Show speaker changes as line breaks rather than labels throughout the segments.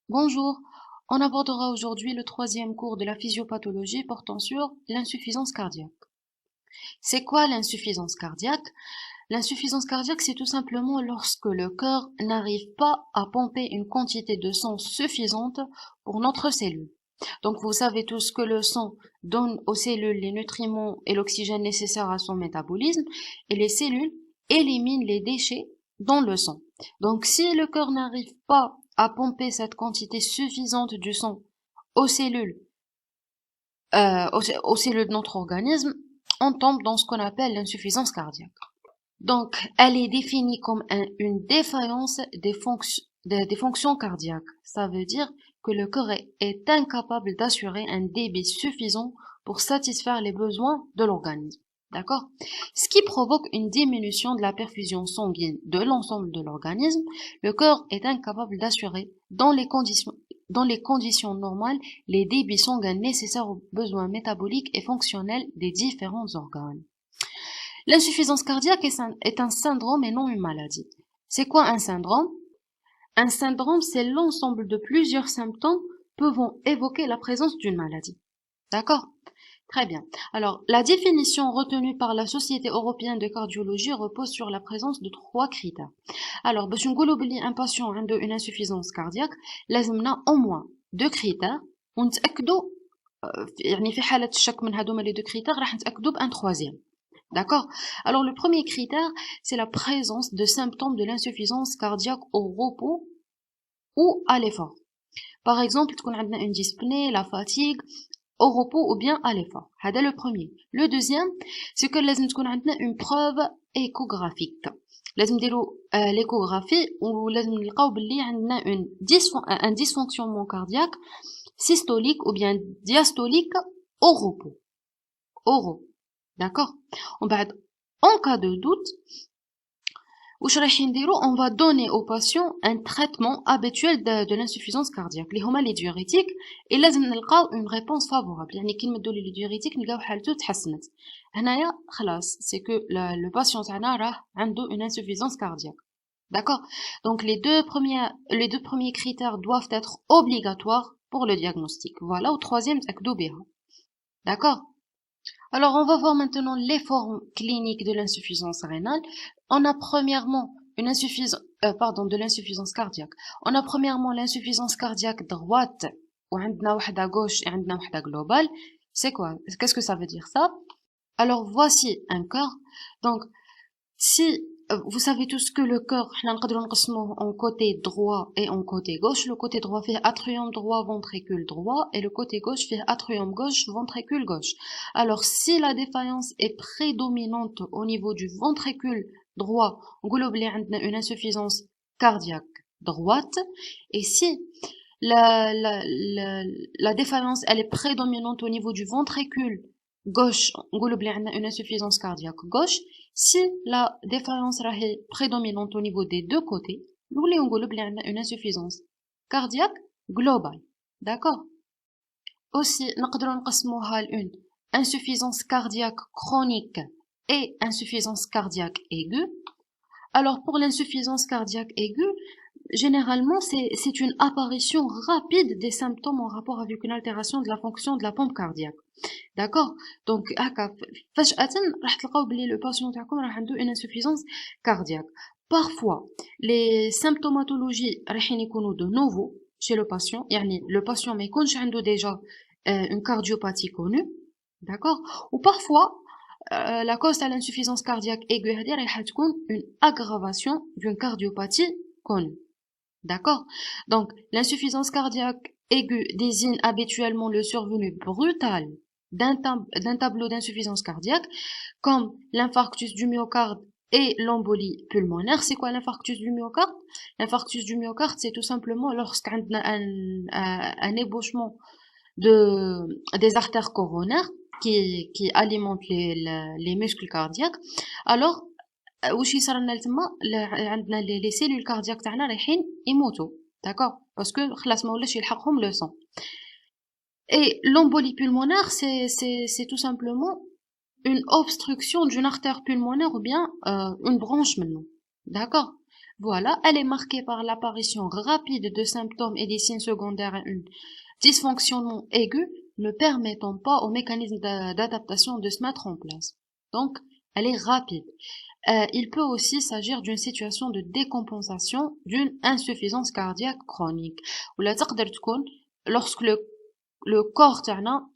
Bonjour, on abordera aujourd'hui le troisième cours de la physiopathologie portant sur l'insuffisance cardiaque. C'est quoi l'insuffisance cardiaque? L'insuffisance cardiaque, c'est tout simplement lorsque le cœur n'arrive pas à pomper une quantité de sang suffisante pour notre cellule. Donc vous savez tous que le sang donne aux cellules les nutriments et l'oxygène nécessaires à son métabolisme et les cellules éliminent les déchets dans le sang. Donc si le cœur n'arrive pas à pomper cette quantité suffisante du sang aux cellules, aux cellules de notre organisme, on tombe dans ce qu'on appelle l'insuffisance cardiaque. Donc, elle est définie comme une défaillance des fonctions cardiaques. Ça veut dire que le cœur est incapable d'assurer un débit suffisant pour satisfaire les besoins de l'organisme. D'accord? Ce qui provoque une diminution de la perfusion sanguine de l'ensemble de l'organisme. Le cœur est incapable d'assurer dans les conditions normales les débits sanguins nécessaires aux besoins métaboliques et fonctionnels des différents organes. L'insuffisance cardiaque est un syndrome et non une maladie. C'est quoi un syndrome? Un syndrome, c'est l'ensemble de plusieurs symptômes pouvant évoquer la présence d'une maladie. D'accord? Très bien. Alors, la définition retenue par la Société européenne de cardiologie repose sur la présence de 3 critères. Alors, باش نقولوا بلي un patient عنده une insuffisance cardiaque, لازمنا au moins 2 critères ونتأكدوا يعني في حالة الشك من هذوما les 2 critères راح نتأكدوا بان troisième. D'accord? Alors, le premier critère, c'est la présence de symptômes de l'insuffisance cardiaque au repos ou à l'effort. Par exemple, تكون عندنا une dyspnée, la fatigue, au repos ou bien à l'effort. هذا le premier. Le deuxième, c'est que لازم تكون عندنا une preuve échographique. لازم نديروا l'échographie ولازم نلقاو باللي عندنا un dysfonctionnement cardiaque systolique ou bien diastolique au repos. Au repos. D'accord? En cas de doute, on va donner aux patients un traitement habituel de l'insuffisance cardiaque. Les هما les diurétiques et لازم نلقاو une réponse favorable. يعني كي نمدوا les diurétiques نلقاو حالته تحسنت. هنايا خلاص c'est que le patient تاعنا راه عنده une insuffisance cardiaque. D'accord? Donc les deux premiers critères doivent être obligatoires pour le diagnostic. Voilà, au troisième تأكدوا بها. D'accord? Alors, on va voir maintenant les formes cliniques de l'insuffisance rénale. On a premièrement de l'insuffisance cardiaque. On a premièrement l'insuffisance cardiaque droite, ou عندنا واحدة gauche et عندنا واحدة globale. C'est quoi? Qu'est-ce que ça veut dire ça? Alors, voici un cœur. Donc, si vous savez tous que le cœur, حنا نقدروا نقسموه en côté droit et en côté gauche. Le côté droit fait atrium droit, ventricule droit, et le côté gauche fait atrium gauche, ventricule gauche. Alors, si la défaillance est prédominante au niveau du ventricule droit, نقولوا بلي عندنا une insuffisance cardiaque droite, et si la défaillance elle est prédominante au niveau du ventricule gauche, نقولوا بلي عندنا une insuffisance cardiaque gauche. Si la défaillance est prédominante au niveau des deux côtés, nous نقولوا بلي عندنا une insuffisance cardiaque globale. D'accord? Aussi, نقدروا نقسموها لune insuffisance cardiaque chronique et insuffisance cardiaque aiguë. Alors, pour l'insuffisance cardiaque aiguë, généralement, c'est une apparition rapide des symptômes en rapport avec une altération de la fonction de la pompe cardiaque. D'accord? Donc, فجأة راح تلقاو بلي le patient تاعكم راح عنده une insuffisance cardiaque. Parfois, les symptomatologies رايحين يكونوا de nouveau chez le patient. يعني le patient ما يكونش عنده déjà une cardiopathie connue. D'accord? Ou parfois, la cause de l'insuffisance cardiaque aiguë هذه رايحة تكون une aggravation d'une cardiopathie connue. D'accord? Donc, l'insuffisance cardiaque aiguë désigne habituellement le survenu brutal d'un tableau d'insuffisance cardiaque, comme l'infarctus du myocarde et l'embolie pulmonaire. C'est quoi l'infarctus du myocarde? L'infarctus du myocarde, c'est tout simplement lorsqu'on a un ébauchement des artères coronaires qui alimentent les muscles cardiaques. Alors, واش يصرالنا لتما عندنا لي سيلول كاردياك تاعنا رايحين يموتوا. داكور باسكو خلاص ما ولاش يلحقهم لو سون. Et l'embolie pulmonaire, c'est tout simplement une obstruction d'une artère pulmonaire ou bien une branche maintenant. D'accord? Voilà, elle est marquée par l'apparition rapide de symptômes et des signes secondaires et un dysfonctionnement aigu ne permettant pas au mécanisme d'adaptation de se mettre en place. Donc, elle est rapide. Il peut aussi s'agir d'une situation de décompensation d'une insuffisance cardiaque chronique. Ou la تقدر تكون lorsque le corps تاعنا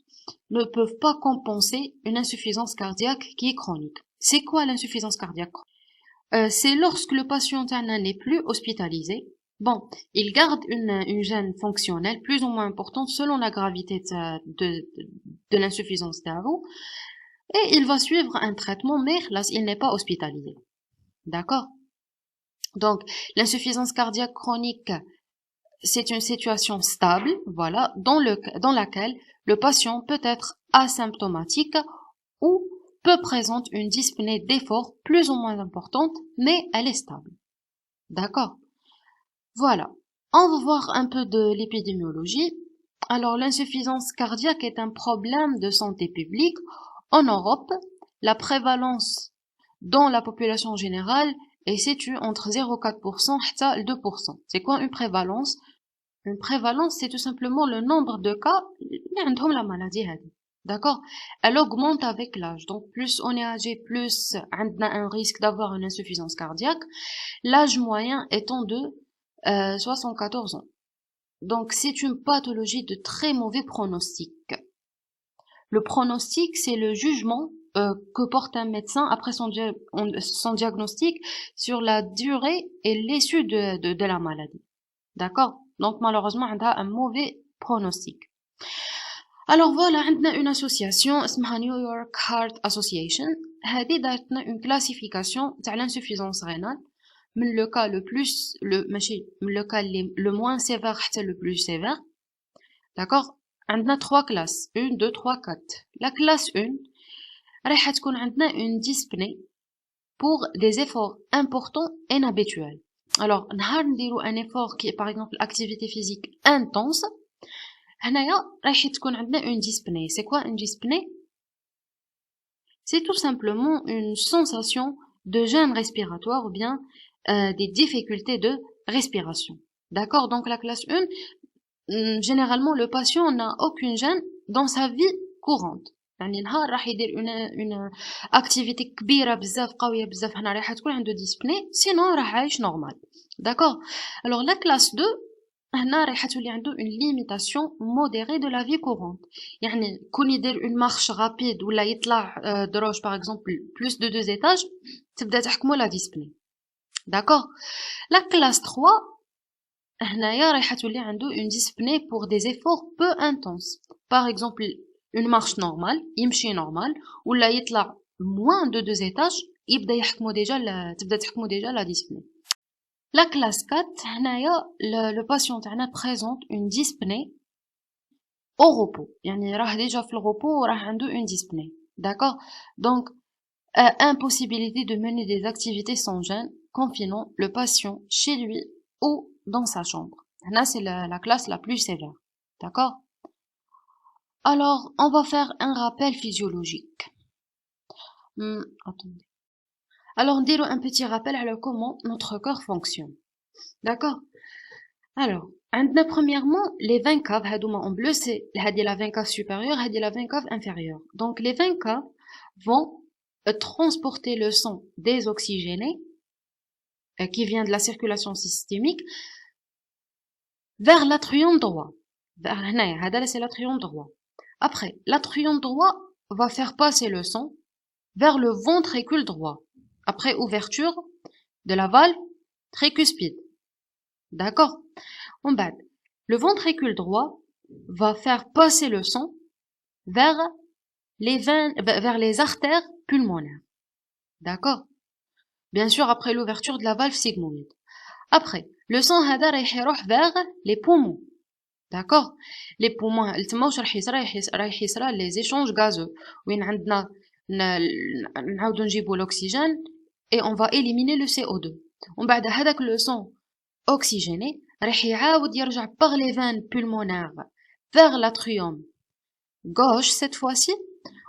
ne peuvent pas compenser une insuffisance cardiaque qui est chronique. C'est quoi l'insuffisance cardiaque? C'est lorsque le patient n'est plus hospitalisé. Bon, il garde une gêne fonctionnelle plus ou moins importante selon la gravité de l'insuffisance d'avo et il va suivre un traitement, mais là, il n'est pas hospitalisé. D'accord? Donc, l'insuffisance cardiaque chronique, c'est une situation stable, voilà, dans laquelle le patient peut être asymptomatique ou peut présenter une dyspnée d'effort plus ou moins importante, mais elle est stable. D'accord? Voilà. On va voir un peu de l'épidémiologie. Alors, l'insuffisance cardiaque est un problème de santé publique. En Europe, la prévalence dans la population générale est située entre 0,4% et 2%. C'est quoi une prévalence? Une prévalence, c'est tout simplement le nombre de cas qui ont la maladie. D'accord? Elle augmente avec l'âge. Donc, plus on est âgé, plus on a un risque d'avoir une insuffisance cardiaque. L'âge moyen étant de 74 ans. Donc, c'est une pathologie de très mauvais pronostic. Le pronostic, c'est le jugement que porte un médecin après son diagnostic sur la durée et l'issue de la maladie. D'accord? Donc, malheureusement, on a un mauvais pronostic. Alors voilà, on a une association, اسمها New York Heart Association. هذه دارتنا une classification تاع l'insuffisance rénale من le cas le moins sévère حتى le plus sévère. D'accord? On a 3 classes, 1, 2, 3, 4. La classe 1 راح تكون عندنا une dyspnée pour des efforts importants et inhabituels. Alors, نهار نديرو un effort qui est par exemple l'activité physique intense, هنايا راح تكون عندنا une dyspnée. C'est quoi une dyspnée? C'est tout simplement une sensation de gêne respiratoire ou bien des difficultés de respiration. D'accord? Donc la classe 1, généralement le patient n'a aucune gêne dans sa vie courante. يعني نهار راح يدير une activité كبيرة بزاف قوية بزاف هنا راح تكون عنده dyspnée, sinon راح عايش normal. D'accord? Alors la classe 2 هنا راح تولي عنده une limitation modérée de la vie courante. يعني كون يدير une marche rapide ولا يطلع دروج par exemple plus de 2 étages تبدا تحكمو la dyspnée. D'accord? La classe 3 هنايا راح تولي عنده une dyspnée pour des efforts peu intenses. Par exemple une marche normale, يمشي normal ولا يطلع moins de 2 étages يبدا يحكمو تبدا تحكمو déjà la dyspnée. La classe 4, le patient présente une dyspnée au repos. يعني راه déjà في le repos وراه عنده une dyspnée. D'accord? Donc, impossibilité de mener des activités sans gêne, confinant le patient chez lui ou dans sa chambre. Là, c'est la classe la plus sévère. D'accord? Alors, on va faire un rappel physiologique. Attendez. Alors, on dit un petit rappel à comment notre corps fonctionne. D'accord? Alors, premièrement, les 20 caves, en bleu, c'est la 20 caves supérieure, la 20 caves inférieure. Donc, les 20 caves vont transporter le sang désoxygéné, qui vient de la circulation systémique, vers l'atrium droit. C'est l'atrium droit. Après, l'atrium droit va faire passer le sang vers le ventricule droit, après ouverture de la valve tricuspide. D'accord? En bas, le ventricule droit va faire passer le sang vers les artères pulmonaires. D'accord? Bien sûr, après l'ouverture de la valve sigmoïde. Après, le sang هذا رايح يروح vers les poumons. D'accord? Les poumons, رايح يصرى les échanges gazeux. وين عندنا نعاودو نجيبو l'oxygène et on va éliminer le CO2. ومن بعد هذاك le sang oxygéné راح يعاود يرجع par les veines pulmonaires vers l'atrium gauche cette fois-ci.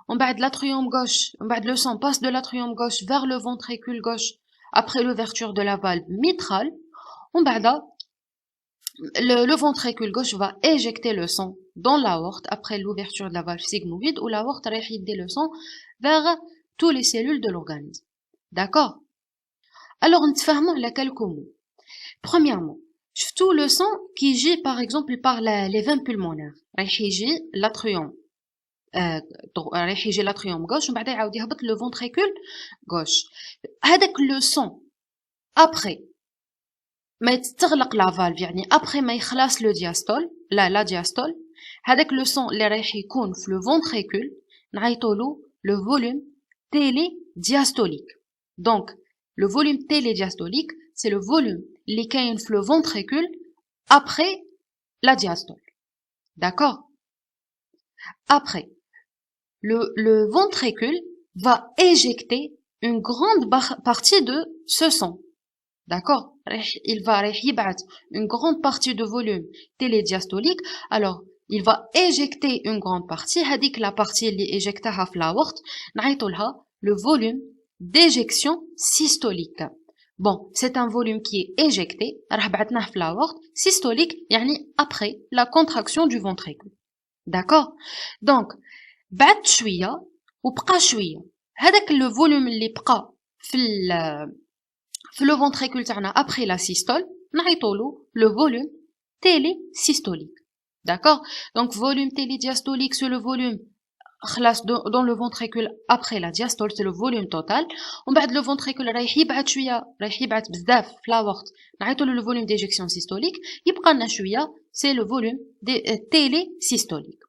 On بعد l'atrium gauche, on بعد le sang passe de l'atrium gauche vers le ventricule gauche après l'ouverture de la valve mitrale, le ventricule gauche va éjecter le sang dans l'aorte après l'ouverture de la valve sigmoïde où l'aorte va éjecter le sang vers toutes les cellules de l'organisme. D'accord? Alors, on te quelques mots. Premièrement, tout le sang qui gît par exemple par les veines pulmonaires. يجي l'atrium يجي l'atrium gauche وبعدين يعاود يهبط le ventricule gauche. هذاك le sang après ما تغلق la valve يعني après ما يخلص le diastole la diastole هذاك le sang اللي رايح يكون في le ventricule نعيطولو le volume télédiastolique. Donc le volume télédiastolique c'est le volume اللي كاين في le ventricule après la diastole. D'accord? Après, le ventricule va éjecter une grande partie de ce sang. D'accord? Il va يبعث une grande partie de volume télédiastolique. Alors, il va éjecter une grande partie. هذيك la partie اللي éjectaها في l'aorte نعيطولها le volume d'éjection systolique. Bon, c'est un volume qui est éjecté, راه بعثناه في l'aorte, systolique, يعني après la contraction du ventricule. D'accord? Donc, بعد شوية وبقى شوية. هذاك le volume اللي بقى في le ventricule تاعنا après la systole, نعيطولو le volume télésystolique. D'accord? Donc, volume télédiastolique, c'est le volume dans le ventricule après la diastole, c'est le volume total. ومن بعد le ventricule رايح يبعث شويه رايح يبعث بزاف في l'aorte نعيطولو le volume d'éjection systolique. يبقى لنا شويه c'est le volume télésystolique.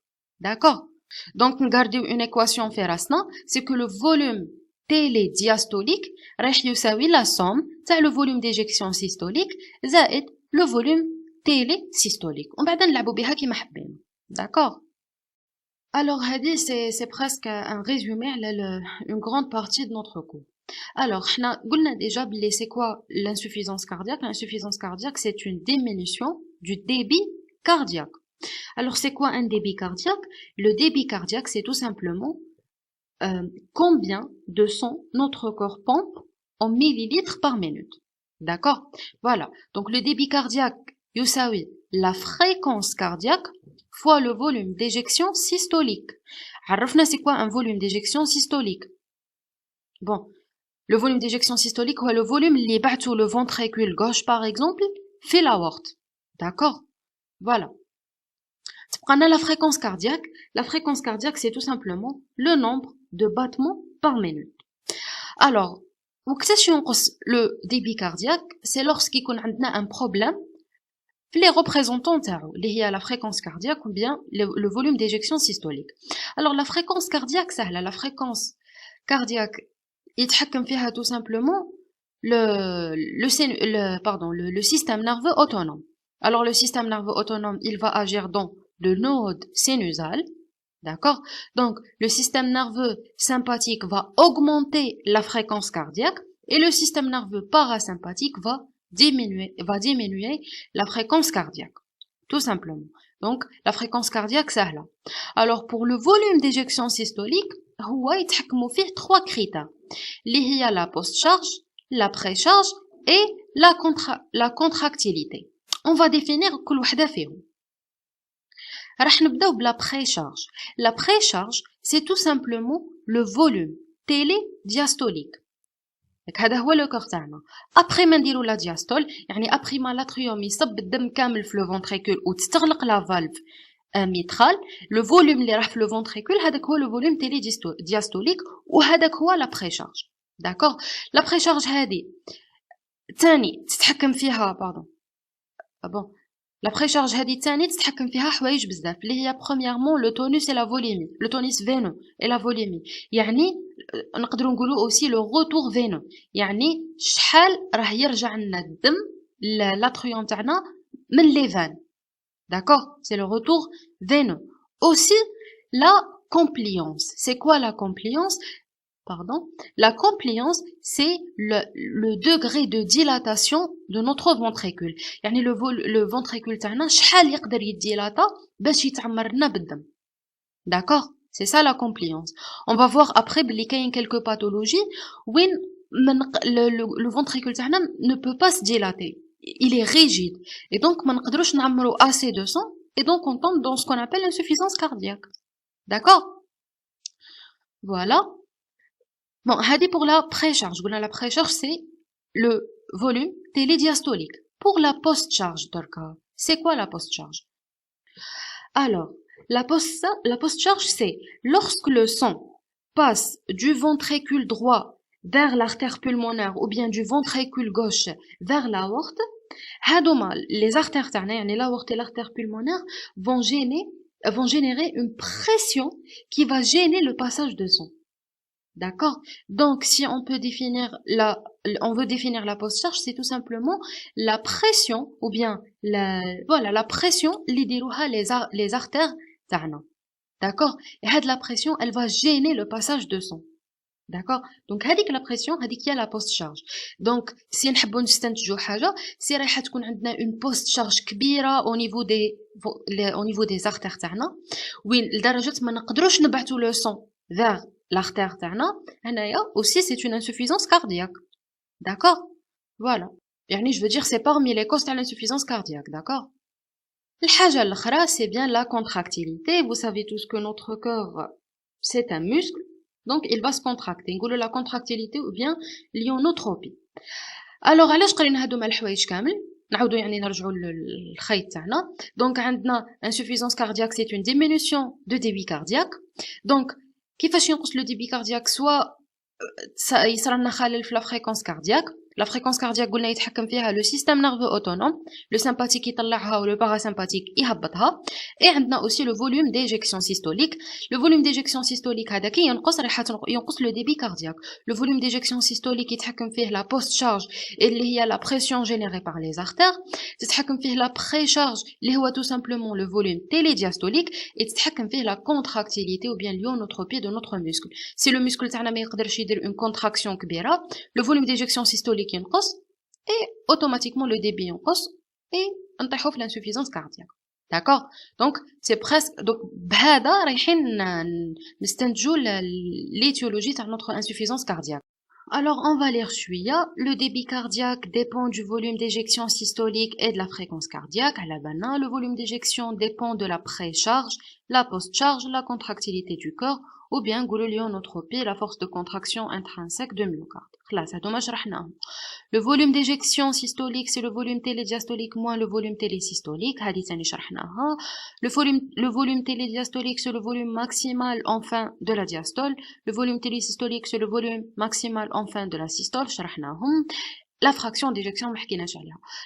D'accord? Donc نغارديو une équation في راسنا c'est que le volume télédiastolique رايح يساوي la somme تاع le volume d'éjection systolique زائد le volume télésystolique. ومن بعد نلعبوا بها كيما حبينا. D'accord? Alors, Hadi, c'est presque un résumé une grande partie de notre cours. Alors, on a déjà dit c'est quoi l'insuffisance cardiaque? L'insuffisance cardiaque, c'est une diminution du débit cardiaque. Alors, c'est quoi un débit cardiaque? Le débit cardiaque, c'est tout simplement combien de sang notre corps pompe en millilitres par minute. D'accord? Voilà. Donc, le débit cardiaque, يساوي la fréquence cardiaque fois le volume d'éjection systolique. عرفنا c'est quoi un volume d'éjection systolique? Bon, le volume d'éjection systolique c'est le volume اللي يبعثو le ventricule gauche par exemple في l'aorte. D'accord? Voilà. تبقى la fréquence cardiaque. La fréquence cardiaque c'est tout simplement le nombre de battements par minute. Alors, وقتاش ينقص le débit cardiaque? C'est lorsqu'il y a un problème les représentants اللي هي la fréquence cardiaque ou bien le volume d'éjection systolique. Alors la fréquence cardiaque سهلة. La fréquence cardiaque يتحكم فيها tout simplement le système nerveux autonome. Alors le système nerveux autonome, il va agir dans le node sinusal. D'accord? Donc le système nerveux sympathique va augmenter la fréquence cardiaque et le système nerveux parasympathique va diminuer la fréquence cardiaque. Tout simplement. Donc, la fréquence cardiaque, c'est là. Alors, pour le volume d'éjection systolique, هو يتحكموا فيه 3 critères. اللي هي la post-charge, la pré-charge et la contractilité. On va définir كل وحدة فيهم. راح نبداو بلا pré-charge. La pré-charge, c'est tout simplement le volume télédiastolique. هذا هو لو كور تاعنا. ابري ما نديرو لا دياستول يعني ابري ما لاتريوم يصب الدم كامل في لو فونتريكول وتستغلق لا فالف ميترال لو فوليوم اللي راح في لو فونتريكول هذاك هو لو فوليوم تيلي دياستوليك وهذاك هو لا بريشارج. داكور؟ لا بريشارج هذه ثاني تتحكم فيها بون لا بريشارج هذه ثاني تتحكم فيها حوايج بزاف اللي هي برومييرمون لو تونوس اي لا فوليمي لو تونوس فينو اي لا فوليمي يعني نقدروا نقولوا اوسي لو روتور فينو يعني شحال راه يرجع لنا الدم لاتريوم تاعنا من لي فان. داكور سي لو روتور فينو. اوسي لا كومبليونس. سي كوا لا كومبليونس؟ Pardon, la compliance, c'est le degré de dilatation de notre ventricule. يعني le ventricule تاعنا شحال يقدر يديلاتا باش يتعمر لنا بالدم. D'accord? C'est ça la compliance. On va voir après بلي كاين quelques pathologies وين le ventricule تاعنا ne peut pas se dilater. Il est rigide. Et donc, ما نقدروش نعمرو assez de sang. Et donc, on tombe dans ce qu'on appelle l'insuffisance cardiaque. D'accord? Voilà. Bon, هذه pour la précharge. La précharge, c'est le volume télédiastolique. Pour la post-charge, c'est quoi la post-charge? Alors, la post-charge, c'est lorsque le sang passe du ventricule droit vers l'artère pulmonaire ou bien du ventricule gauche vers l'aorte, les artères, l'aorte et l'artère pulmonaire vont générer une pression qui va gêner le passage de sang. D'accord? Donc, si on veut définir la post-charge, c'est tout simplement la pression, ou bien la pression, les artères, d'accord? Et la pression, elle va gêner le passage de sang. D'accord? Donc, la pression, il y a la post-charge. Donc, si on veut si رايحة تكون عندنا une post-charge كبيرة au niveau des artères تاعنا وين لدرجة ما نقدروش نبعثوا le sang vers l'artère تاعنا هنايا aussi c'est une insuffisance cardiaque. D'accord? Voilà. يعني je veux dire c'est parmi les causes de l'insuffisance cardiaque. D'accord? الحاجة الأخرى c'est bien la contractilité. Vous savez tous que notre corps c'est un muscle. Donc, il va se contracter. نقولوا la contractilité ou bien l'ionotropie. Alors, علاش قرينا هادو مع الحوايج كامل؟ نعاودوا نرجعوا للخيط تاعنا. Donc, عندنا insuffisance cardiaque, c'est une diminution de débit cardiaque. Donc, كيفاش ينقص le débit cardiaque؟ soit يصرى لنا خلل في la fréquence cardiaque. La fréquence cardiaque قلنا يتحكم فيها le système nerveux autonome, le sympathique يطلعها و le parasympathique يهبطها. Et عندنا aussi le volume d'éjection systolique. Le volume d'éjection systolique هذا كي ينقص راح ينقص le débit cardiaque. Le volume d'éjection systolique يتحكم فيه la post-charge اللي هي la pression générée par les artères. تتحكم فيه la précharge اللي هو tout simplement le volume télédiastolique. Et تتحكم فيه la contractilité ou bien l'ionotropie de notre muscle. Si le muscle تاعنا ما يقدرش يدير une contraction كبيرة, le volume d'éjection systolique ينقص et automatiquement le débit ينقص et نطيحوا في l'insuffisance cardiaque. D'accord? Donc c'est presque donc بهذا رايحين نستنتجوا l'étiologie de notre insuffisance cardiaque. Alors on va lire celui-là. Le débit cardiaque dépend du volume d'éjection systolique et de la fréquence cardiaque. Le volume d'éjection dépend de la précharge, la post-charge, la contractilité du corps ou bien l'ionotropie, la force de contraction intrinsèque de myocarde. Le volume d'éjection systolique, c'est le volume télédiastolique moins le volume télésystolique. Le volume télédiastolique, c'est le volume maximal en fin de la diastole. Le volume télésystolique, c'est le volume maximal en fin de la systole. La fraction d'éjection,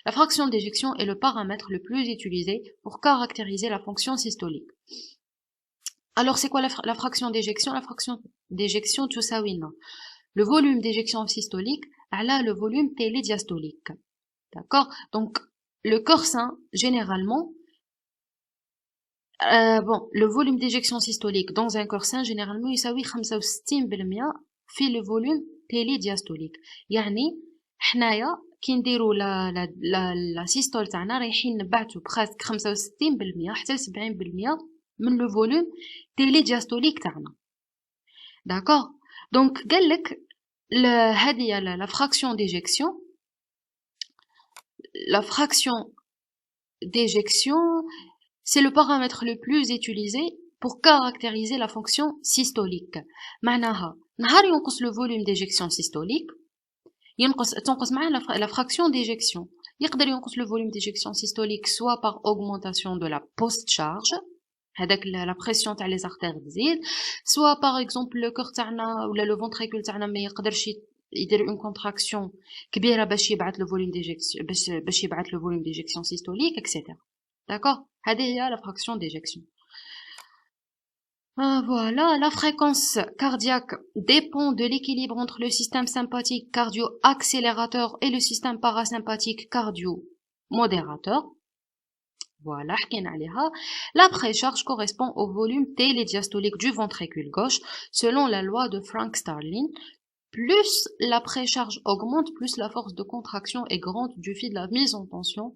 la fraction d'éjection est le paramètre le plus utilisé pour caractériser la fonction systolique. Alors, c'est quoi la fraction d'éjection? La fraction d'éjection, tout ça, oui, non. Le volume d'éjection systolique, elle a le volume télédiastolique. D'accord? Donc, le corps sain, généralement, le volume d'éjection systolique dans un corps sain, généralement, il s'agit de 65% في le volume télédiastolique. يعني, حنايا, كي نديرو la systole تاعنا رايحين نبعثو presque 65% حتى 70% من le volume télédiastolique تاعنا. D'accord? Donc, قالك هذه la fraction d'éjection. La fraction d'éjection, c'est le paramètre le plus utilisé pour caractériser la fonction systolique. معناها نهار ينقص le volume d'éjection systolique تنقص معاه la fraction d'éjection. يقدر ينقص le volume d'éjection systolique soit par augmentation de la post-charge, هذاك la pression تاع les artères تزيد, soit par exemple le cœur تاعنا ولا le ventricule تاعنا ما يقدرش يدير une contraction كبيرة باش يبعث le volume d'éjection باش يبعث le volume d'éjection systolique, etc. D'accord? هذه هي la fraction d'éjection. Voilà, la fréquence cardiaque dépend de l'équilibre entre le système sympathique cardio-accélérateur et le système parasympathique cardio-modérateur. Voilà, la précharge correspond au volume télédiastolique du ventricule gauche selon la loi de Frank-Starling. Plus la précharge augmente, plus la force de contraction est grande du fait de la mise en tension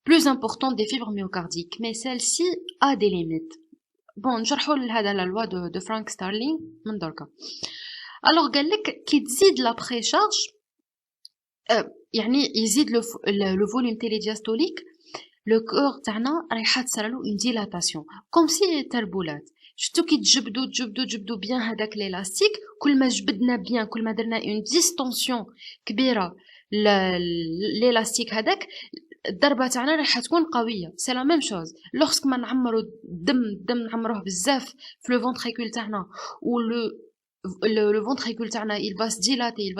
plus importante des fibres myocardiques. Mais celle-ci a des limites. Bon, نشرحوا هذا la loi de Frank-Starling من دركا. Alors قال لك كي تزيد لا بريشارج يعني يزيد لو فوليوم تاع لي دياستوليك لو كور تاعنا رايحه تصرالو اون ديلاتاسيون كوم سي تربولات. شفتو كي تجبدو بيان هذاك ليلاستيك، كل ما جبدنا بيان كل ما درنا اون ديستونسيون كبيره ليلاستيك هذاك الضربه تاعنا راح تكون قويه. سي لا ميم شوز لوغسك ما نعمرو الدم نعمروه بزاف في لو فونتريكول تاعنا و le ventricule تاعنا il va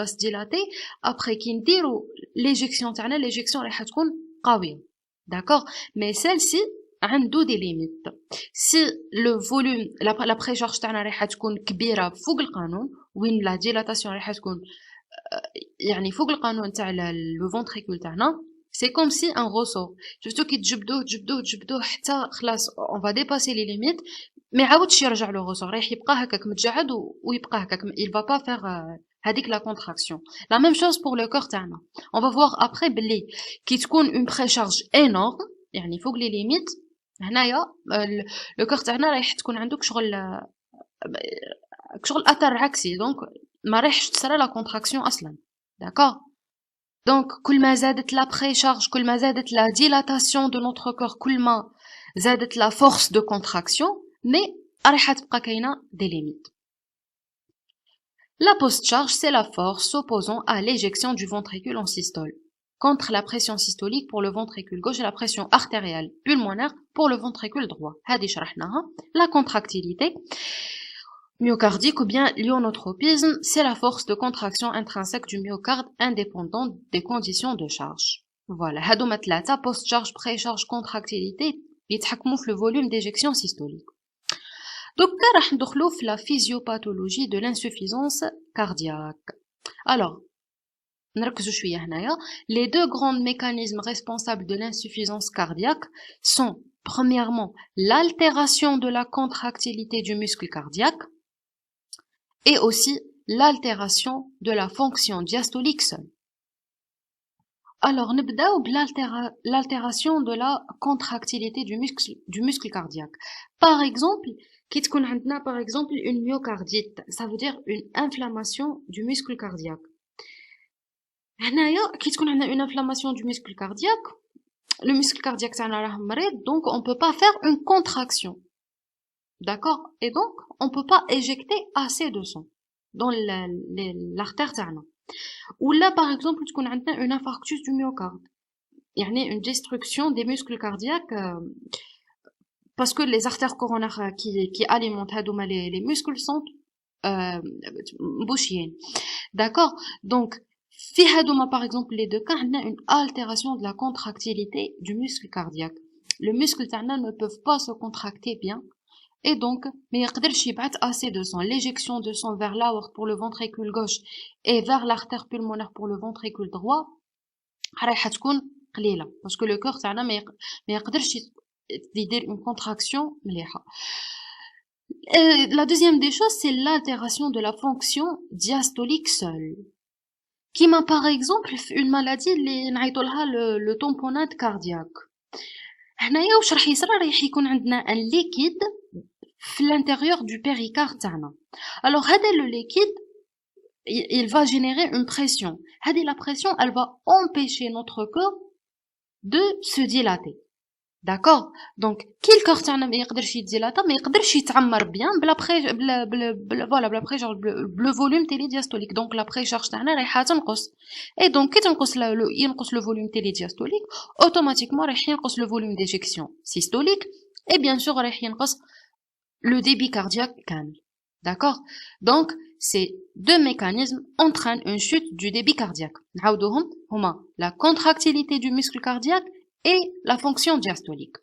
se dilater après كي نديرو l'éjection تاعنا l'éjection راح تكون قويه. d'accord mais celle-ci عنده des limites. si le volume la précharge تاعنا راح تكون كبيره فوق القانون وين la dilatation راح تكون يعني فوق القانون تاع le ventricule تاعنا c'est comme si un ressort. شفتو كي تجبدوه حتى خلاص on va dépasser les limites ما عاودش يرجع لو غوسور، رايح يبقى هكاك متجعد ويبقى هكاك il va pas faire هذيك la contraction. la même chose pour le corps تاعنا. on va voir après بلي كي تكون une précharge énorme يعني فوق les limites هنايا لو كور تاعنا رايح تكون عندك شغل اثر عكسي دونك ما رايحش تصرى لا كونتراكسيون اصلا. d'accord donc كل ما زادت لا précharge كل ما زادت la dilatation de notre corps كل ما زادت la force de contraction mais راح تبقى كاينه des limites. La post-charge, c'est la force s'opposant à l'éjection du ventricule en systole contre la pression systolique pour le ventricule gauche et la pression artérielle pulmonaire pour le ventricule droit. هذه شرحناها. La contractilité myocardique ou bien l'ionotropisme, c'est la force de contraction intrinsèque du myocarde indépendante des conditions de charge. Voilà, هادوما ثلاثه post-charge, pré-charge, contractilité يتحكموا في le volume d'éjection systolique. Donc, راح ندخلو في la physiopathologie de l'insuffisance cardiaque. Alors, نركزو شوية هنايا. Les deux grands mécanismes responsables de l'insuffisance cardiaque sont premièrement l'altération de la contractilité du muscle cardiaque et aussi l'altération de la fonction diastolique seule. Alors, نبداو l'altération de la contractilité du muscle cardiaque. Par exemple, qui تكون عندنا par exemple une myocardite, ça veut dire une inflammation du muscle cardiaque. هنايا كي تكون عندنا une inflammation du muscle cardiaque, le muscle cardiaque تاعنا راه مريض, donc on peut pas faire une contraction. d'accord et donc on peut pas éjecter assez de sang dans l'artère تاعنا. ou là par exemple تكون عندنا une infarctus du myocarde, يعني une destruction des muscles cardiaques parce que les artères coronaires qui alimentent les muscles sont bouchées. d'accord donc في هادوما par exemple les deux cas عندنا une altération de la contractilité du muscle cardiaque. le muscle تاعنا ne peuvent pas se contracter bien et donc ما يقدرش يبعث assez de sang. l'éjection de sang vers l'aorte pour le ventricule gauche et vers l'artère pulmonaire pour le ventricule droit رايحه تكون قليله parce que le cœur تاعنا ما يقدرش يدير une contraction مليحه. la deuxième des choses c'est l'altération de la fonction diastolique seule, qui m'a par exemple une maladie اللي نعيطوا لها le tamponade cardiaque. هنايا واش راح يصرى؟ راح يكون عندنا un liquide في l'intérieur du péricarde تاعنا. alors هذا le liquide il va générer une pression. هذه la pression elle va empêcher notre corps de se dilater. d'accord donc كي الكور تاعنا ما يقدرش يتديلاتا ما يقدرش يتعمر بيان بلا بريشارج بلو فوليوم تاع لي دياستوليك. دونك لا بريشارج تاعنا رايحه تنقص اي دونك كي ينقص لو فوليوم تاع لي دياستوليك اوتوماتيكمون رايح ينقص لو فوليوم ديجيكسيون سيستوليك اي بيان سور رايح ينقص le débit cardiaque كامل. d'accord donc ces deux mécanismes entraînent une chute du débit cardiaque. نعاودوهم هما la contractilité du muscle cardiaque et la fonction diastolique.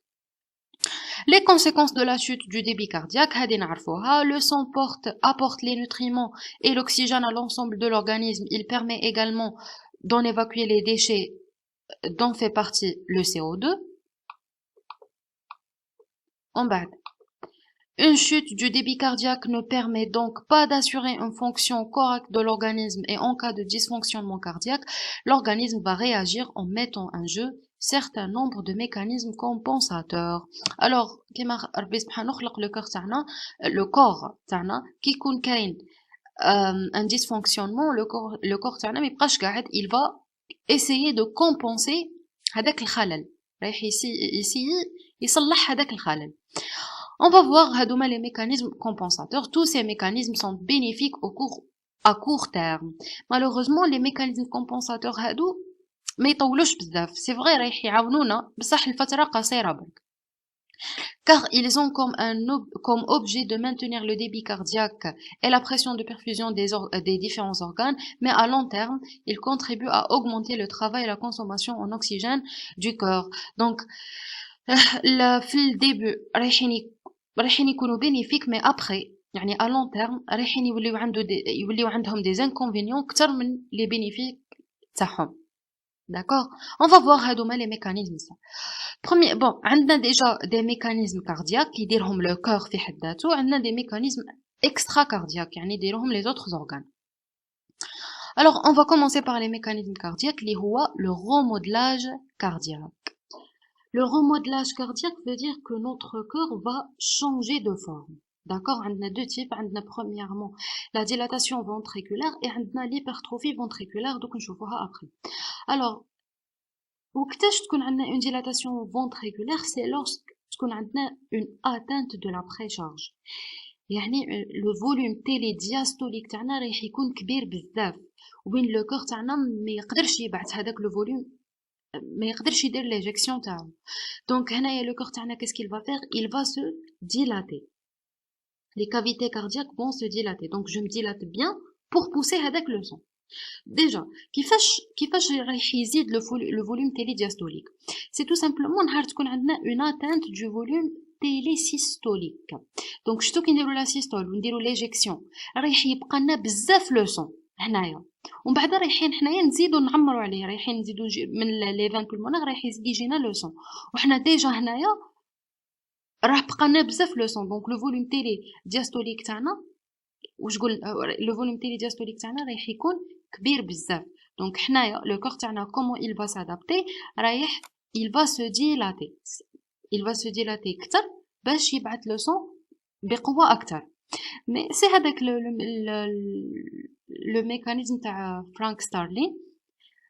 les conséquences de la chute du débit cardiaque هذه نعرفوها. le sang apporte les nutriments et l'oxygène à l'ensemble de l'organisme. il permet également d'en évacuer les déchets dont fait partie le CO2. en bas, une chute du débit cardiaque ne permet donc pas d'assurer une fonction correcte de l'organisme et en cas de dysfonctionnement cardiaque, l'organisme va réagir en mettant en jeu certain nombre de mécanismes compensateurs. alors كما ربي سبحانه خلق le corps تاعنا كي يكون كاين un dysfonctionnement, le corps تاعنا ما يبقاش قاعد, il va essayer de compenser هذاك الخلل, رايح essayer يصلح هذاك الخلل. On va voir هادوما les mécanismes compensateurs. Tous ces mécanismes sont bénéfiques à court terme. Malheureusement les mécanismes compensateurs هادو ما يطولوش بزاف. C'est vrai رايح يعاونونا بصح الفترة قصيرة برك. Car ils ont comme objet de maintenir le débit cardiaque et la pression de perfusion des différents organes, mais à long terme, ils contribuent à augmenter le travail et la consommation en oxygène du corps. Donc, في الديبي رايحين يكونوا bénéfiques, mais après, يعني à long terme, رايحين يوليو عندهم des inconvénients كتر من les bénéfices تاعهم. D'accord? On va voir هادوما les mécanismes. Premier, bon, on a déjà des mécanismes cardiaques qui diront le cœur في حد ذاته, on a des mécanismes extracardiaques يعني diront les autres organes. Alors, on va commencer par les mécanismes cardiaques, اللي هو le remodelage cardiaque. Le remodelage cardiaque veut dire que notre cœur va changer de forme. D'accord? On a deux types. On a premièrement la dilatation ventriculaire et on a l'hypertrophie ventriculaire, donc on va voir après. Alors, وقتاش تكون عندنا une dilatation ventriculaire, c'est lorsque تكون عندنا une atteinte de la précharge. يعني le volume تيلي diastolique تاعنا راح يكون كبير بزاف, وبين لو كور تاعنا ما يقدرش يبعث هذاك لو فوليوم, ما يقدرش يدير l'éjection تاعو. Donc هنايا le corps تاعنا qu'est-ce qu'il va faire? Il va se dilater. Les cavités cardiaques vont se dilater. Donc je me dilate bien pour pousser هذاك le sang. Déjà, كيفاش راح يزيد le volume télédiastolique? C'est tout simplement نهار تكون عندنا une atteinte du volume télésystolique. Donc شتو كي نديرو لا سيستول ونديرو l'éjection, راح يبقى لنا بزاف لو سون هنايا, ومن بعد رايحين حنايا نزيدو نعمرو عليه, رايحين نزيدو من لي فان بولمونير رايح يزيد يجينا لو سون, وحنا ديجا هنايا راه بقى لنا بزاف لو سون. دونك لو فوليوم تيليدياستوليك تاعنا, واش قول لو فوليوم تيليدياستوليك تاعنا رايح يكون كبير بزاف. دونك حنايا لو كور تاعنا كومون il va s'adapter, رايح il va se dilater كتر باش يبعث لو سون بقوة أكتر. مي سي هذاك لو ميكانيزم تاع فرانك ستارلين,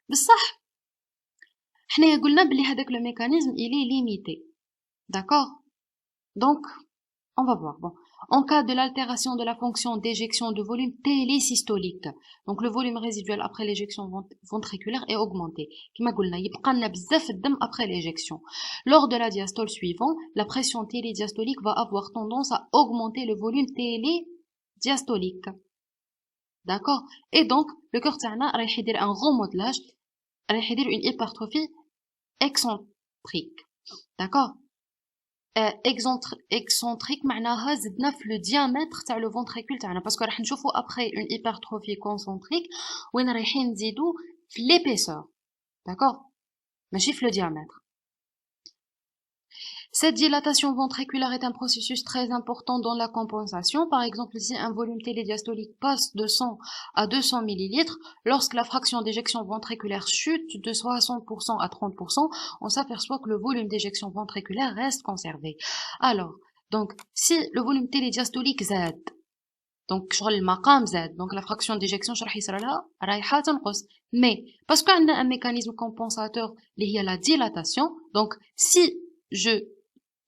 بصح حنايا قلنا بلي هذاك لو ميكانيزم il est limité. D'accord? Donc on va voir. Bon, en cas de l'altération de la fonction d'éjection de volume télésystolique, donc le volume résiduel après l'éjection ventriculaire est augmenté. كما قلنا يبقى لنا بزاف الدم après l'éjection. Lors de la diastole suivante, la pression télédiastolique va avoir tendance à augmenter le volume télédiastolique. D'accord? Et donc le cœur تاعنا رايح يدير un remodelage, رايح يدير une hypertrophie excentrique. D'accord? excentrique معناها زدنا في le diamètre تاع le ventricule تاعنا, باسكو راح نشوفوا après une hypertrophie concentrique وين رايحين نزيدو في l'épaisseur. D'accord? ماشي في le diamètre. Cette dilatation ventriculaire est un processus très important dans la compensation. Par exemple, si un volume télédiastolique passe de 100 à 200 millilitres, lorsque la fraction d'éjection ventriculaire chute de 60% à 30%, on s'aperçoit que le volume d'éjection ventriculaire reste conservé. Alors, donc, si le volume télédiastolique زاد, donc شغل المقام زاد, donc la fraction d'éjection راح يصير لها رايحة تنقص. Mais parce qu'on a un mécanisme compensateur اللي هي la dilatation, donc si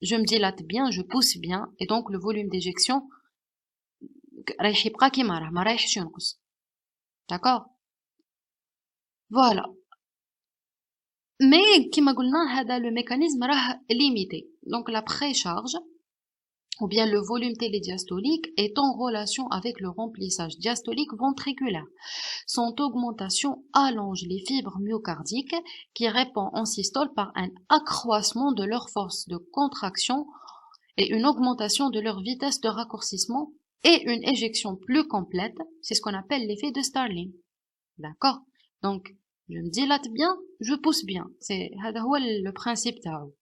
je me dilate bien, je pousse bien, et donc le volume d'éjection رايح يبقى كيما راه, ما رايحش ينقص. D'accord? Voilà. Mais كيما قلنا هذا le mécanisme راه limité. Donc la précharge ou bien le volume télédiastolique est en relation avec le remplissage diastolique ventriculaire. Son augmentation allonge les fibres myocardiques qui répondent en systole par un accroissement de leur force de contraction et une augmentation de leur vitesse de raccourcissement et une éjection plus complète. C'est ce qu'on appelle l'effet de Starling. D'accord? Donc, je me dilate bien, je pousse bien. C'est le principe تاعو.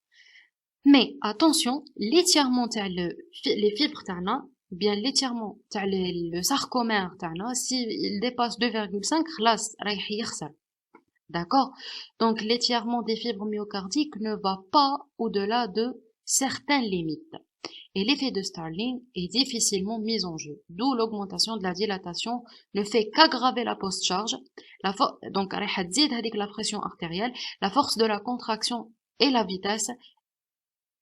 Mais attention, l'étirement les fibres تاعنا, bien l'étirement تاع le sarcomère تاعنا, s'il dépasse 2,5, خلاص رايح يخسر. D'accord? Donc l'étirement des fibres myocardiques ne va pas au-delà de certaines limites. et l'effet de Starling est difficilement mis en jeu, d'où l'augmentation de la dilatation ne fait qu'aggraver la post-charge, donc راح تزيد هذيك la pression artérielle, la force de la contraction et la vitesse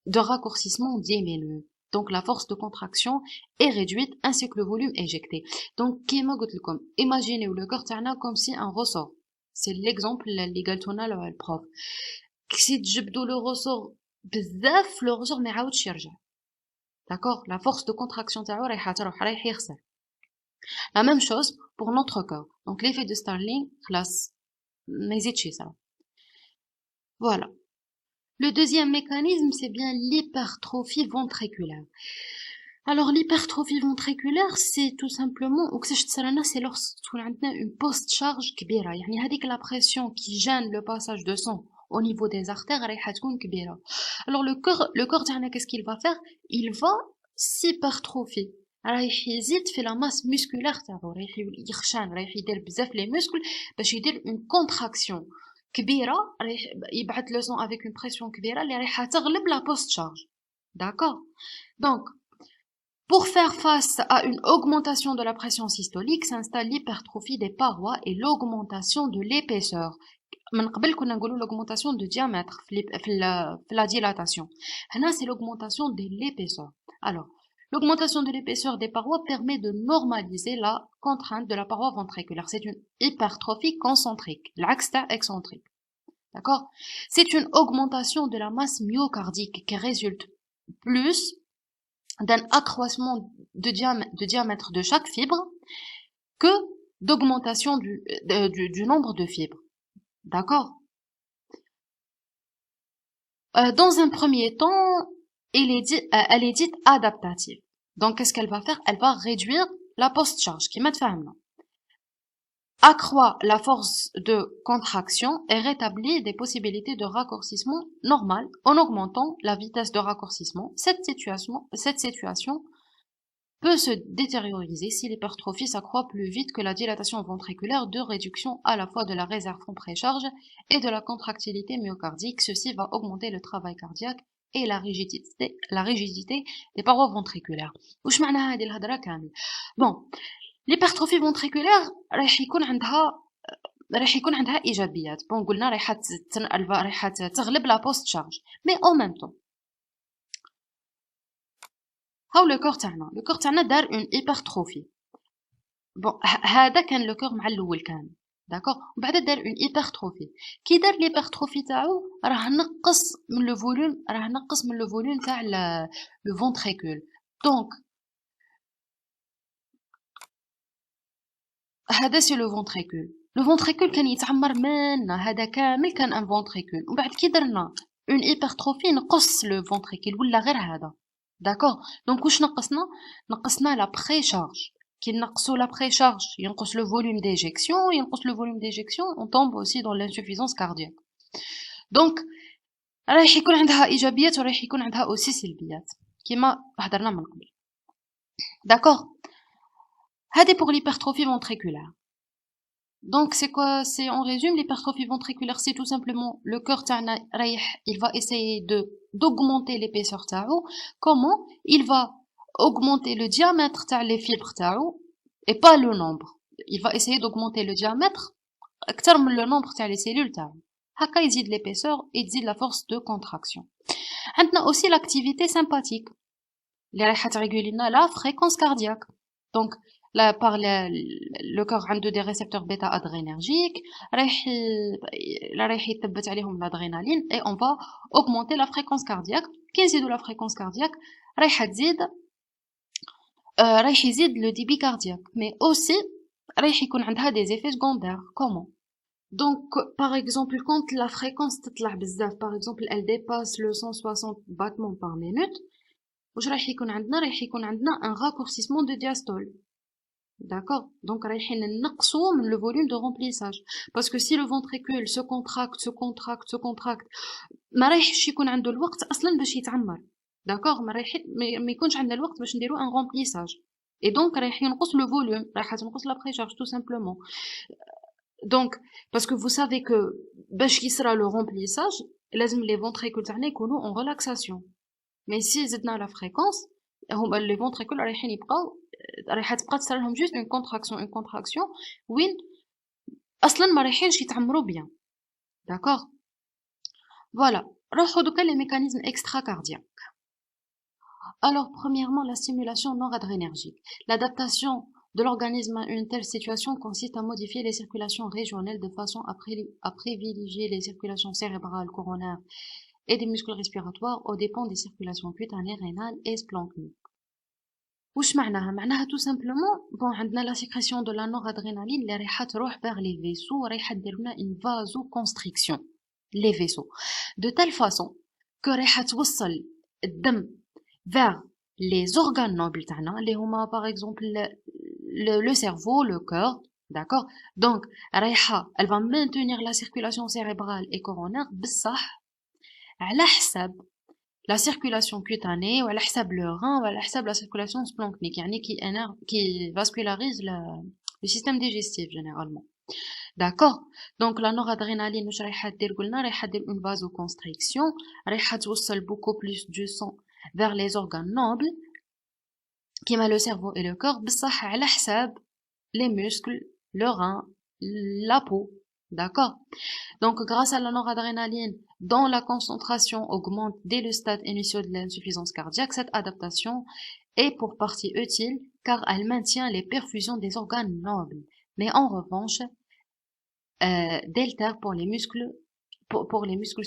de raccourcissement diminuent. Donc la force de contraction est réduite ainsi que le volume éjecté. Donc كيما قلت لكم imaginez le cœur تاعنا comme si un ressort. C'est l'exemple اللي قالته لنا le prof. Si تجبدوا le ressort بزاف le ressort ما يعاودش يرجع. D'accord? La force de contraction تاعو رايح يخسر. La même chose pour notre corps. Donc l'effet de Starling خلاص ما يزيدش يصرا. Voilà. Le deuxième mécanisme, c'est bien l'hypertrophie ventriculaire. Alors, l'hypertrophie ventriculaire, c'est tout simplement, c'est lorsqu'on a une post-charge كبيرة. يعني هذيك la pression qui gêne le passage de sang au niveau des artères, رايحة تكون كبيرة. Alors, le corps qu'est-ce qu'il va faire? Il va s'hypertrophier. رايح يزيد في la masse musculaire تاعو، رايح يخشان، رايح يدير بزاف les muscles باش يدير une contraction كبيرة، رايح يبعث le sang avec une pression كبيرة اللي رايحة تغلب la post-charge. D'accord? Donc, pour faire face à une augmentation de la pression systolique, s'installe l'hypertrophie des parois et l'augmentation de l'épaisseur. من قبل كنا نقولوا l'augmentation de diamètre في la dilatation. هنا c'est l'augmentation de l'épaisseur. Alors, l'augmentation de l'épaisseur des parois permet de normaliser la contrainte de la paroi ventriculaire. C'est une hypertrophie concentrique, l'axe excentrique. D'accord? C'est une augmentation de la masse myocardique qui résulte plus d'un accroissement de diamètre de chaque fibre que d'augmentation du nombre de fibres. D'accord? Dans un premier temps, elle est dite adaptative. Donc, qu'est-ce qu'elle va faire? Elle va réduire la post-charge, qui met femme, accroît la force de contraction et rétablit des possibilités de raccourcissement normal en augmentant la vitesse de raccourcissement. Cette situation peut se détérioriser si l'hypertrophie s'accroît plus vite que la dilatation ventriculaire de réduction à la fois de la réserve en précharge et de la contractilité myocardique. Ceci va augmenter le travail cardiaque et la rigidité des parois ventriculaires. وش معنى هذه الهضرة كامل؟ Bon, l'hypertrophie ventriculaire راح يكون عندها إيجابيات. Bon, قلنا راح تغلب la post-charge. Mais en même temps, هاو لو كور تاعنا دار اون هيبرتروفي. بون هذا كان لو كور مع الاول كان داكوغ، ومن بعد دار اون هيبرتروفي. كي دار ليبرتروفي تاعو راه نقص من لو فوليوم تاع لو فونتريكول. دونك هذا سي لو فونتريكول كان يتعمر منا، هذا كامل كان ان فونتريكول. ومن بعد كي درنا اون هيبرتروفي نقص لو فونتريكول ولا غير هذا. D'accord? Donc, où نقصنا la précharge. Qui نقصوا la précharge, ينقص le volume d'éjection, on tombe aussi dans l'insuffisance cardiaque. Donc, رايح يكون عندها إيجابيات ورايح يكون عندها aussi سلبيات. كما هضرنا من قبل. D'accord? هذه pour l'hypertrophie ventriculaire. Donc, c'est quoi? C'est, on résume, l'hypertrophie ventriculaire, c'est tout simplement le cœur تاعنا رايح, il va essayer d'augmenter l'épaisseur تاعو. Comment? Il va augmenter le diamètre تاع les fibres تاعو et pas le nombre. Il va essayer d'augmenter le diamètre أكثر من le nombre تاع les cellules تاعو. هكا يزيد l'épaisseur et يزيد la force de contraction. عندنا aussi l'activité sympathique اللي رايحة تريغولي لنا la fréquence cardiaque. Donc, là, par le corps a des récepteurs bêta-adrénergiques, l'adrénaline, et on va augmenter la fréquence cardiaque. Qu'est-ce que la fréquence cardiaque? Le débit cardiaque, mais aussi des effets secondaires. Comment? Donc, par exemple, quand la fréquence par exemple, elle dépasse le 160 battements par minute, un raccourcissement de diastole. D'accord? Donc, رايحين نقصوا من le volume de remplissage. Parce que si le ventricule se contracte, ما رايحش يكون عنده الوقت أصلاً باش يتعمر. D'accord? ما يكونش عنده الوقت باش نديرو un remplissage. Et donc, رايح ينقص le volume. رايح تنقص la précharge, tout simplement. Donc, parce que vous savez que باش يصرى le remplissage, لازم les ventricules تاعنا يكونوا en relaxation. Mais si زدنا la fréquence, هما لي فونتريكول رايحين يبقاو رايحه تبقى تصير لهم جوست اون كونتراكسيون وين اصلا ما رايحينش يتعمروا بيان. داكوغ فوالا. نروحو دوكا لي ميكانيزم اكسترا كاردياك. Alors, premièrement, la stimulation noradrénergique. L'adaptation de l'organisme à une telle situation consiste à modifier les circulations régionales de façon à privilégier les circulations cérébrales, coronaires et des muscles respiratoires aux dépens des circulations cutanées, rénales et splanchniques. واش معناها؟ معناها tout simplement bon عندنا la sécrétion de la noradrénaline اللي رايحه تروح vers les vaisseaux رايحه دير لنا une vasoconstriction les vaisseaux de telle façon que رايحه توصل الدم vers les organes nobles تاعنا اللي هما par exemple le cerveau, le cœur, d'accord. donc رايحه elle va maintenir la circulation cérébrale et coronaire بصح على حساب la circulation cutanée ou على حساب le rein ou على حساب la circulation splanchnique يعني qui vascularise le système digestif généralement. D'accord. Donc la noradrénaline واش رايحه دير؟ قلنا رايحه دير une vasoconstriction رايحه توصل beaucoup plus du sang vers les organes nobles كيما le cerveau et le cœur بصح على حساب les muscles, le rein, la peau. D'accord. Donc grâce à la noradrénaline dont la concentration augmente dès le stade initial de l'insuffisance cardiaque, cette adaptation est pour partie utile car elle maintient les perfusions des organes nobles. Mais en revanche, délétère pour les muscles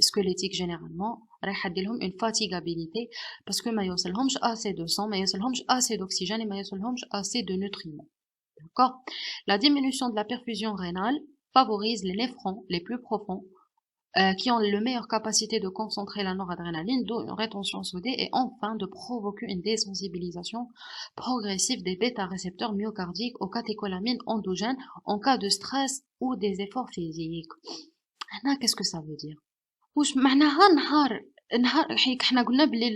squelettiques généralement رايحه دير لهم une fatigabilité parce que ما يوصلهمش assez de sang, ما يوصلهمش assez d'oxygène et ما يوصلهمش assez de nutriments. D'accord. La diminution de la perfusion rénale favorise les néphrons les plus profonds qui ont la meilleure capacité de concentrer la noradrénaline, d'où une rétention sodée et enfin de provoquer une désensibilisation progressive des bêta-récepteurs myocardiques aux catécholamines endogènes en cas de stress ou des efforts physiques. Qu'est-ce que ça veut dire? واش معناها نهار حنا قلنا بلي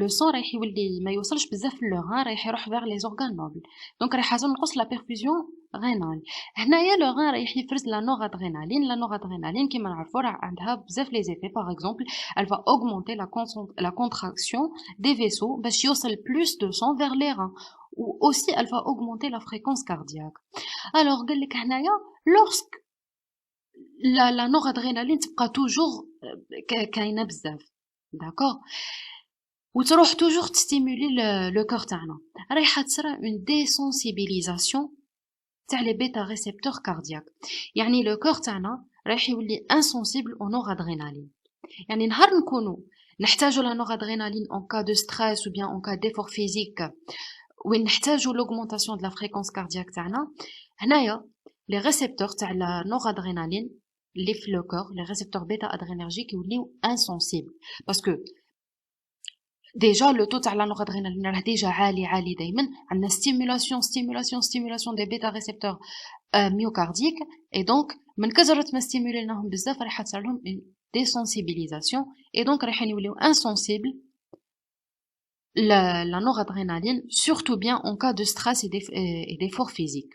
لو سون رايح يولي ما يوصلش بزاف للغان رايح يروح فيغ لي زورغان نوبل دونك رايح تنقص لا بيرفوزيون غينال. هنايا لو غان رايح يفرز لا نورادرينالين كيما نعرفوا راه عندها بزاف لي زيفي. باغ اكزومبل elle va augmenter la contraction des vaisseaux باش يوصل plus de sang vers les reins ou aussi elle va augmenter la fréquence cardiaque. alors قال لك هنايا lorsque la noradrénaline تبقى toujours كاينه بزاف. d'accord. وتروح toujours تستيمولي le cœur تاعنا رايحه تصرا une désensibilisation تاع les bêta récepteurs cardiaques. يعني le cœur تاعنا رايح يولي insensible au noradrénaline. يعني نهار نكونوا نحتاجوا la noradrénaline en cas de stress ou bien en cas d'effort physique وين نحتاجوا l'augmentation de la fréquence cardiaque تاعنا هنايا les récepteurs تاع la noradrénaline les le cœur les récepteurs bêta adrénergiques يوليو insensibles parce que déjà le taux تاع la noradrénaline راه déjà عالي دائما عندنا stimulation des bêta récepteurs myocardiques et donc من كثرة ما ستيموليناهم بزاف راح تصير لهم une désensibilisation et donc رايحين يوليو insensibles la noradrénaline surtout bien en cas de stress et d'effort physique.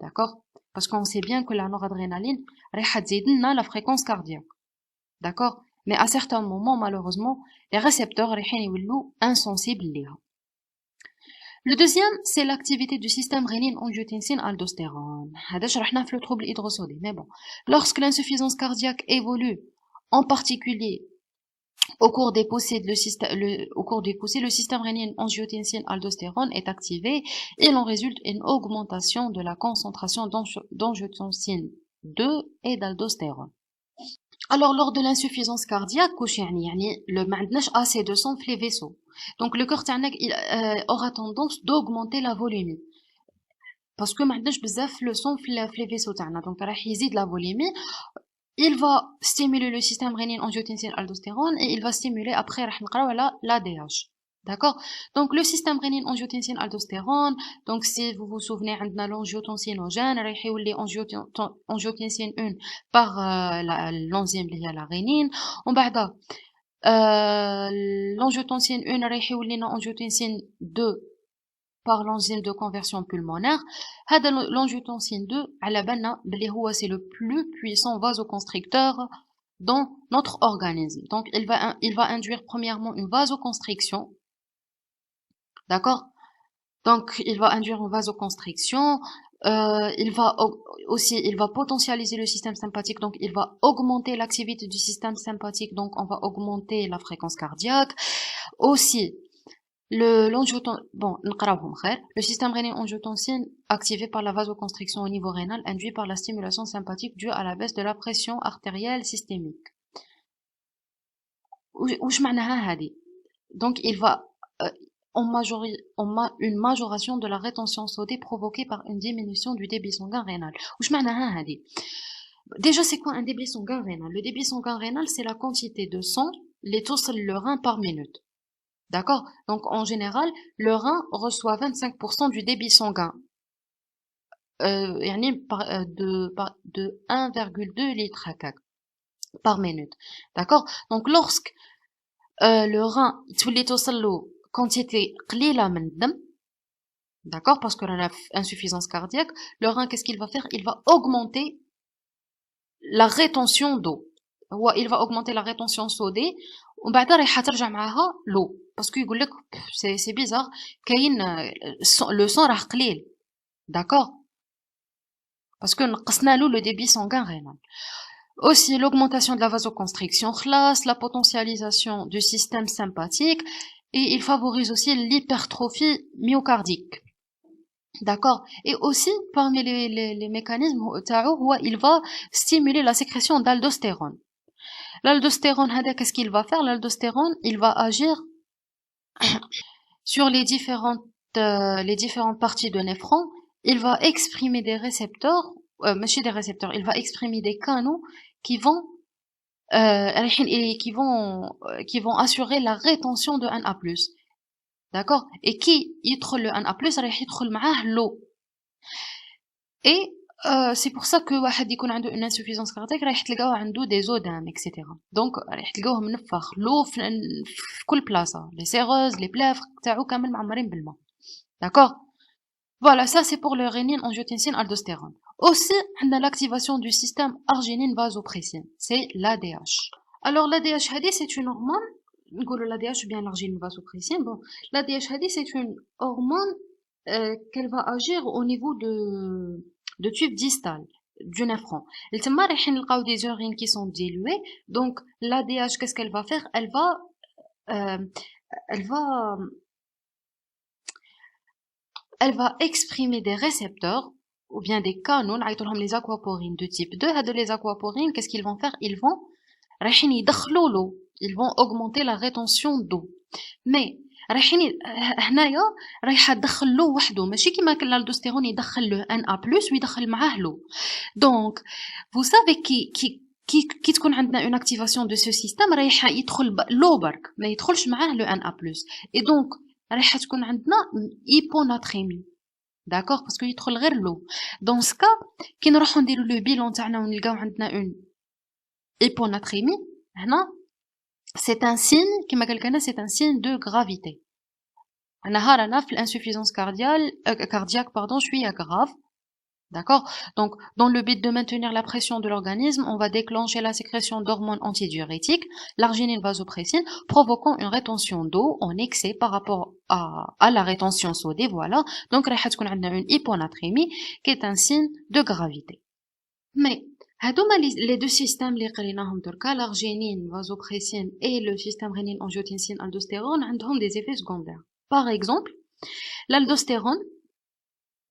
D'accord. Parce qu'on sait bien que la noradrénaline رايحه تزيد لنا la fréquence cardiaque. D'accord. Mais à certains moments malheureusement les récepteurs رايحين يولوا insensibles ليها. Le deuxième c'est l'activité du système rénine angiotensine aldostérone. هذا شرحناه في le trouble hydrosodé. Mais bon, lorsque l'insuffisance cardiaque évolue en particulier au cours des poussées, le système rénine angiotensine aldostérone est activé et il en résulte une augmentation de la concentration d'angiotensine 2 et d'aldostérone. Alors, lors de l'insuffisance cardiaque, le معندناش assez de sang dans les vaisseaux. Donc, le cœur aura tendance d'augmenter la volémie. Parce que معندناش بزاف le sang dans les vaisseaux تاعنا. Donc, راح يزيد la volémie. Il va stimuler le système rénine angiotensine aldostérone et il va stimuler après l'ADH. D'accord. Donc le système rénine angiotensine aldostérone, donc si vous vous souvenez عندنا l'angiotensinogène رايح يولي angiotensine 1 par l'enzyme اللي هي la rénine ومن بعد l'angiotensine 1 رايح يولي angiotensin 2 par l'enzyme de conversion pulmonaire. L'angiotensine 2 على بالنا بلي هو c'est le plus puissant vasoconstricteur dans notre organisme. Donc il va induire premièrement une vasoconstriction D'accord? Donc, il va induire une vasoconstriction. Il va potentialiser le système sympathique. Donc, il va augmenter l'activité du système sympathique. Donc, on va augmenter la fréquence cardiaque. Aussi, le système rénine-angiotensine activé par la vasoconstriction au niveau rénal induit par la stimulation sympathique due à la baisse de la pression artérielle systémique. Donc, il va une majoration de la rétention sodée provoquée par une diminution du débit sanguin rénal. Déjà, c'est quoi un débit sanguin rénal? Le débit sanguin rénal, c'est la quantité de sang les توصل le rein par minute. D'accord? Donc, en général, le rein reçoit 25% du débit sanguin. De 1,2 litres par minute. D'accord? Donc, lorsque le rein تولي توصل له quantité قليلة من الدم, d'accord, parce que a insuffisance cardiaque, le rein qu'est-ce qu'il va faire? Il va augmenter la rétention d'eau. Il va augmenter la rétention sodée ومن بعد رايحة ترجع معاها l'eau, parce que يقول لك c'est bizarre كاين le sang راه قليل, d'accord, parce que نقصنا له le débit sanguin rénal. Aussi, l'augmentation de la vasoconstriction, la potentialisation du système sympathique, et il favorise aussi l'hypertrophie myocardique. D'accord? Et aussi, parmi les mécanismes, il va stimuler la sécrétion d'aldostérone. L'aldostérone, qu'est-ce qu'il va faire? L'aldostérone, il va agir sur les différentes parties de néphron. Il va exprimer des récepteurs, il va exprimer des canaux qui vont assurer la rétention de Na+. D'accord? Et qui يدخل le Na+, رايح يدخل معاه l'eau. Et c'est pour ça que واحد يكون عنده une insuffisance cardiaque رايح تلقاوه عنده des odèmes, etc. Donc رايح تلقاوه منفخ l'eau في كل بلاصة, les séreuses, les plèvres تاعو كامل معمرين بالماء. D'accord? Voilà, ça c'est pour le rénine-angiotensine aldostérone. Aussi, on a l'activation du système arginine-vasopressine, c'est l'ADH. Alors l'ADH, c'est une hormone, l'ADH ou bien l'arginine-vasopressine. Bon, l'ADH, c'est une hormone qu'elle va agir au niveau de tube distal du néphron. Il y a des urines qui sont diluées, donc l'ADH, qu'est-ce qu'elle va faire? Elle va exprimer des récepteurs ou bien des canaux, les aquaporines de type 2. Les aquaporines, qu'est-ce qu'ils vont faire? Ils vont augmenter la rétention d'eau. Mais هنايا رايحه تدخل له وحده, ماشي كيما l'aldostérone يدخل له Na+ ويدخل معاه l'eau. Donc vous savez كي تكون عندنا une activation de ce système رايحه يدخل l'eau برك, ما يدخلش معاه le Na+. Et donc رايحه تكون عندنا hyponatrémie. D'accord, parce que يدخل غير l'eau. Dans ce cas كي نروحو نديرو le bilan تاعنا ونلقاو عندنا une hyponatrémie, هنا c'est un signe كما قال لنا, c'est un signe de gravité. انا رانا في l'insuffisance cardiaque, je suis grave. D'accord? Donc, dans le but de maintenir la pression de l'organisme, on va déclencher la sécrétion d'hormones antidiurétiques, l'arginine-vasopressine, provoquant une rétention d'eau en excès par rapport à la rétention sodée, voilà. Donc, on a une hyponatrémie, qui est un signe de gravité. Mais, les deux systèmes, l'arginine, vasopressine et le système rénine-angiotensine aldostérone, ont des effets secondaires. Par exemple, l'aldostérone,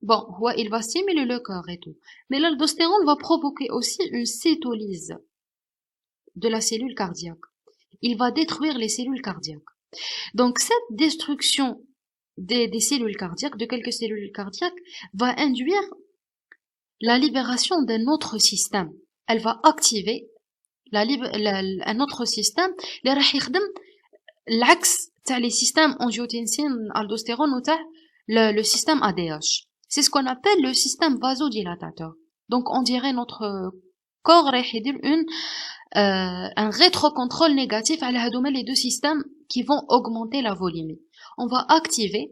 bon, il va stimuler le cœur et tout. Mais l'aldostérone va provoquer aussi une cytolyse de la cellule cardiaque. Il va détruire les cellules cardiaques. Donc, cette destruction des cellules cardiaques, de quelques cellules cardiaques, va induire la libération d'un autre système. Elle va activer un autre système, l'axe, les systèmes angiotensine, aldostérone, ou le système ADH. C'est ce qu'on appelle le système vasodilatateur. Donc, on dirait notre corps un rétrocontrôle négatif à les deux systèmes qui vont augmenter la volémie. On va activer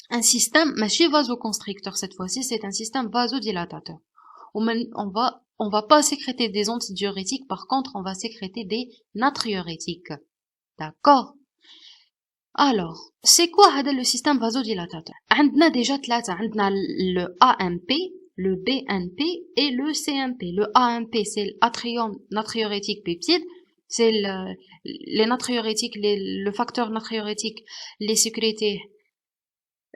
un système, machine vasoconstricteur cette fois-ci, c'est un système vasodilatateur. On va pas sécréter des antidiurétiques, par contre, on va sécréter des natriurétiques. D'accord? Alors, c'est quoi le système vasodilatateur? On a déjà trois. On a le AMP, le BNP et le CMP. Le AMP, c'est l'atrium natriurétique peptide. C'est les natriurétiques, le facteur natriurétique, les sécrétés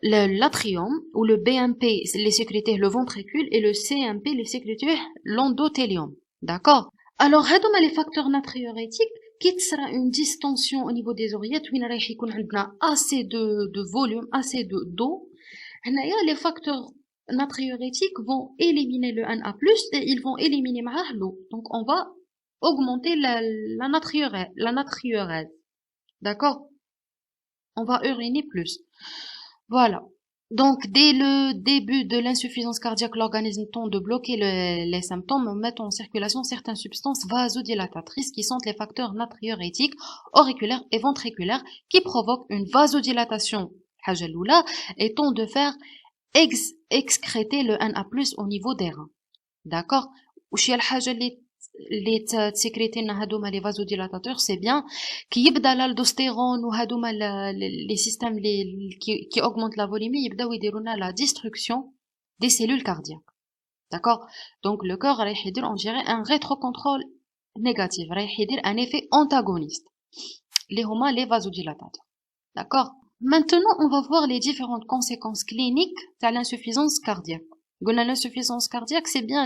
l'atrium, ou le BMP, les sécrétés le ventricule, et le CMP, les sécrétés l'endothélium. D'accord? Alors, les facteurs natriurétiques, qui sera une distension au niveau des oreillettes, où il y a assez de volume, assez d'eau. Les facteurs natriurétiques vont éliminer le Na+, et ils vont éliminer l'eau. Donc, on va augmenter la natriurèse. D'accord? On va uriner plus. Voilà. Donc, dès le début de l'insuffisance cardiaque, l'organisme tente de bloquer les symptômes en mettant en circulation certaines substances vasodilatatrices qui sont les facteurs natriurétiques, auriculaires et ventriculaires qui provoquent une vasodilatation, et tente de faire excréter le Na+, au niveau des reins. D'accord? Les sécrétés les vasodilatateurs, c'est bien qui yibda l'aldostérone ou les systèmes qui augmentent la volémie yibda la destruction des cellules cardiaques. D'accord? Donc le cœur on dirait un rétrocontrôle négatif, un effet antagoniste. Les vasodilatateurs. D'accord? Maintenant, on va voir les différentes conséquences cliniques de l'insuffisance cardiaque. L'insuffisance cardiaque, c'est bien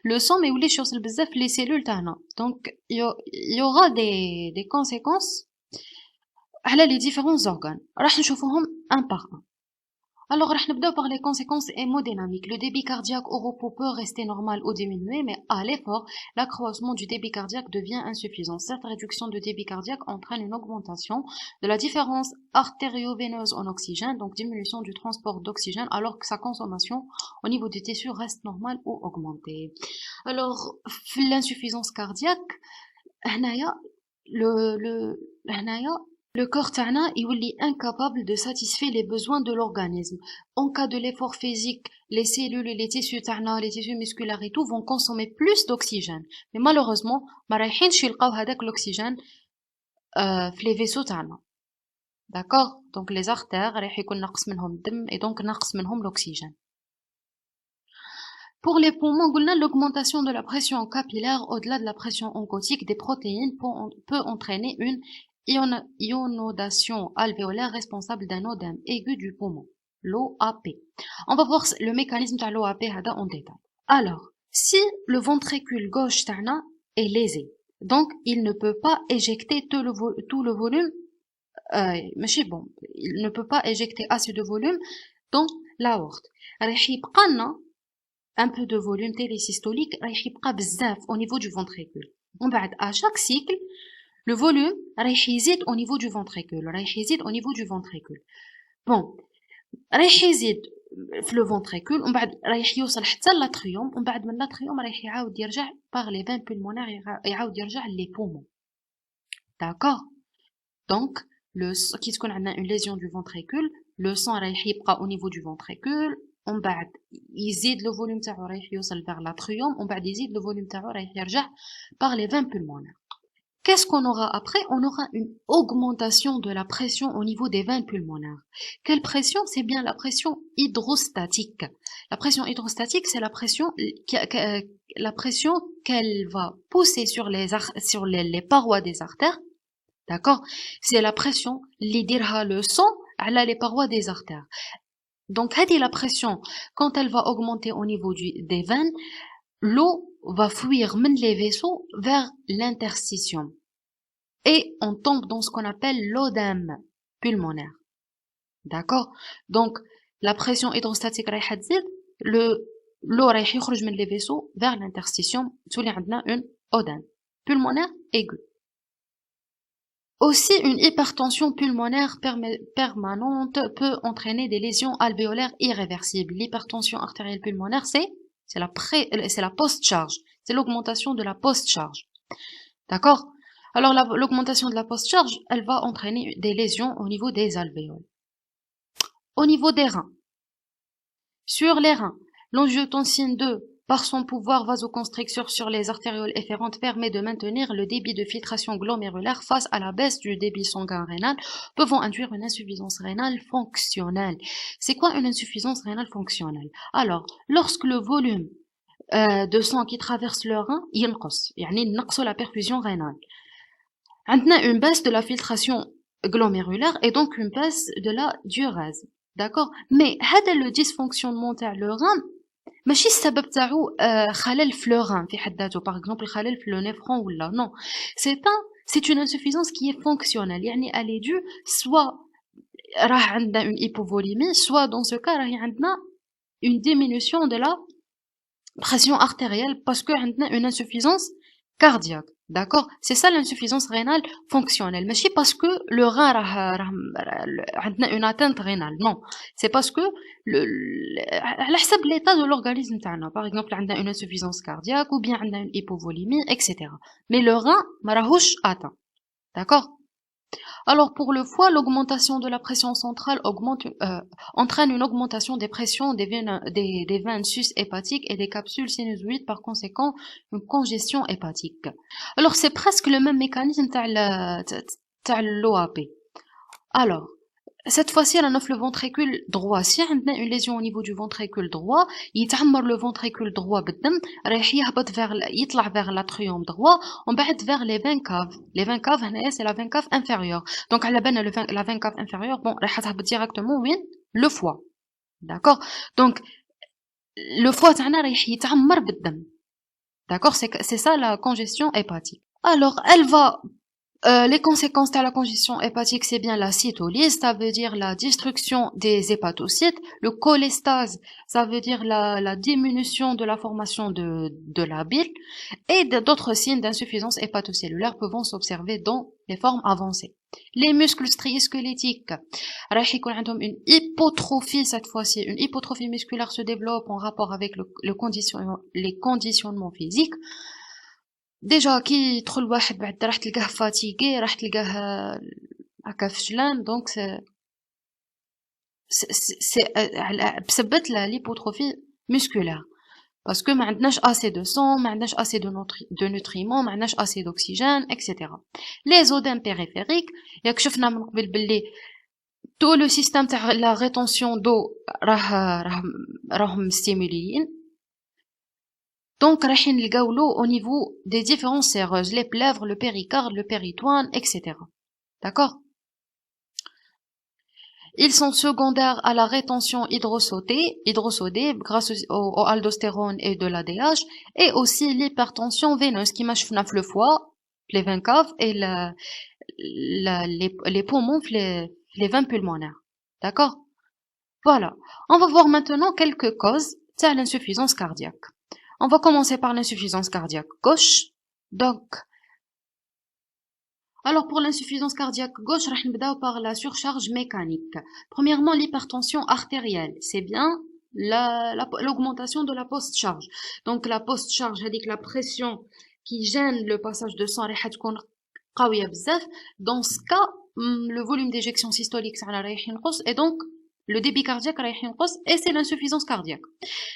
le sang, mais où les cellules tana. Donc, il y aura des conséquences à les différents organes. راح نشوفوهم un par un. Alors, راح نبداو par les conséquences hémodynamiques. Le débit cardiaque au repos peut rester normal ou diminuer, mais à l'effort, l'accroissement du débit cardiaque devient insuffisant. Cette réduction de débit cardiaque entraîne une augmentation de la différence artério-veineuse en oxygène, donc diminution du transport d'oxygène, alors que sa consommation au niveau des tissus reste normale ou augmentée. Alors, l'insuffisance cardiaque, le corps tana est incapable de satisfaire les besoins de l'organisme. En cas de l'effort physique, les cellules et les tissus tana, les tissus musculaires et tout vont consommer plus d'oxygène. Mais malheureusement, ما رايحينش يلقاو هذاك l'oxygène في les vaisseaux tana. D'accord? Donc les artères رايح يكون نقص منهم الدم et donc نقص منهم l'oxygène. Pour les poumons, l'augmentation de la pression capillaire au-delà de la pression oncotique des protéines peut entraîner une ionodation alvéolaire responsable d'un œdème aigu du poumon, l'OAP. On va voir le mécanisme de l'OAP en détail. Alors, si le ventricule gauche est lésé, donc il ne peut pas éjecter tout le volume, il ne peut pas éjecter assez de volume dans l'aorte. Un peu de volume télésystolique au niveau du ventricule. À chaque cycle, le volume يزيد au niveau du ventricule. au niveau du ventricule. Bon, يزيد في le ventricule, ومن بعد رايح يوصل حتى l'atrium, ومن بعد من l'atrium رايح يعاود يرجع par les veines pulmonaires يعاود يرجع les poumons. D'accord? Donc, كي تكون عندنا une lésion du ventricule, le sang رايح يبقى au niveau du ventricule, ومن بعد يزيد le volume تاعو رايح يوصل vers l'atrium, ومن بعد يزيد le volume تاعو رايح يرجع par les veines pulmonaires. Qu'est-ce qu'on aura après? On aura une augmentation de la pression au niveau des veines pulmonaires. Quelle pression? C'est bien la pression hydrostatique. La pression hydrostatique, c'est la pression qu'elle va pousser sur les parois des artères. D'accord? C'est la pression qui dira le sang à les parois des artères. Donc, la pression, quand elle va augmenter au niveau des veines, l'eau va fuir les vaisseaux vers l'interstitium. Et on tombe dans ce qu'on appelle l'œdème pulmonaire. D'accord? Donc, la pression hydrostatique رايحة تزيد, l'eau رايح يخرج من les vaisseaux vers l'interstitium, تولي عندنا une œdème pulmonaire aiguë. Aussi, une hypertension pulmonaire permanente peut entraîner des lésions alvéolaires irréversibles. L'hypertension artérielle pulmonaire, c'est la post-charge. C'est l'augmentation de la post-charge. D'accord? Alors, l'augmentation de la post-charge, elle va entraîner des lésions au niveau des alvéoles. Au niveau des reins. Sur les reins, l'angiotensine 2 par son pouvoir vasoconstricteur sur les artérioles efférentes, permet de maintenir le débit de filtration glomérulaire face à la baisse du débit sanguin rénal, pouvant induire une insuffisance rénale fonctionnelle. C'est quoi une insuffisance rénale fonctionnelle? Alors, lorsque le volume de sang qui traverse le rein ينقص يعني نقصوا la perfusion rénale. عندنا une baisse de la filtration glomérulaire et donc une baisse de la diurèse. D'accord? Mais هذا le dysfonctionnement تاع le rein ماشي السبب تاعو خلل في le rein في حد ذاته par exemple خلل في le néphron ولا non. C'est une insuffisance qui est fonctionnelle يعني elle est due soit راه عندنا une hypovolémie soit dans ce cas راهي عندنا une diminution de la pression artérielle parce que عندنا une insuffisance cardiaque. D'accord? C'est ça l'insuffisance rénale fonctionnelle. Mais c'est parce que le rein a une atteinte rénale. Non. C'est parce que على حسب l'état de l'organisme تاعنا. Par exemple, on a une insuffisance cardiaque ou bien on a une hypovolémie, etc. Mais le rein ما راهوش atteint. D'accord? Alors pour le foie, l'augmentation de la pression centrale entraîne une augmentation des pressions des veines sus-hépatiques et des capsules sinusoïdes, par conséquent une congestion hépatique. Alors c'est presque le même mécanisme تاع l'OAP. Alors cette fois-ci, on a le ventricule droit. Si on a une lésion au niveau du ventricule droit, يتعمر le ventricule droit بالدم, رايح يهبط يطلع vers l'atrium droit, on بعد vers les veines caves. Les veines caves, c'est la veine cave inférieure. Donc, على بالنا la veine cave inférieure, bon, رايح تهبط directement وين? Le foie. D'accord? Donc, le foie تاعنا رايح يتعمر بالدم. D'accord? C'est ça la congestion hépatique. Alors, elle va les conséquences de la congestion hépatique, c'est bien la cytolyse, ça veut dire la destruction des hépatocytes. Le cholestase, ça veut dire la diminution de la formation de la bile. Et d'autres signes d'insuffisance hépatocellulaire peuvent s'observer dans les formes avancées. Les muscles striés-squelettiques, une hypotrophie cette fois-ci. Une hypotrophie musculaire se développe en rapport avec les conditionnements physiques. ديجا كي يدخل الواحد بعد راح تلقاه فاتيغي راح تلقاه هكا فشلان دونك سي بسبب ليبوتروفي مسكولار باسكو ما عندناش اسي دو سون ما عندناش اسي دو نوتريمون ما عندناش اسي دوكسيجين اكسيتيرا لي زودين بيريفيريك ياك شفنا من قبل باللي تو لو سيستيم تاع لا ريتونسيون دو راهم ستيموليين. Donc, رايحين نلقاولو au niveau des différentes séreuses, les plèvres, le péricarde, le péritoine, etc. D'accord? Ils sont secondaires à la rétention hydrosodée grâce au aldostérone et de l'ADH, et aussi l'hypertension veineuse qui marche le foie, les veines caves et les poumons, les veines pulmonaires. D'accord? Voilà. On va voir maintenant quelques causes de l'insuffisance cardiaque. On va commencer par l'insuffisance cardiaque gauche. Donc, alors pour l'insuffisance cardiaque gauche, on va par la surcharge mécanique. Premièrement, l'hypertension artérielle. C'est bien l'augmentation de la post-charge. Donc, la post-charge, c'est-à-dire la pression qui gêne le passage de sang, dans ce cas, le volume d'éjection systolique, et donc, le débit cardiaque et c'est l'insuffisance cardiaque.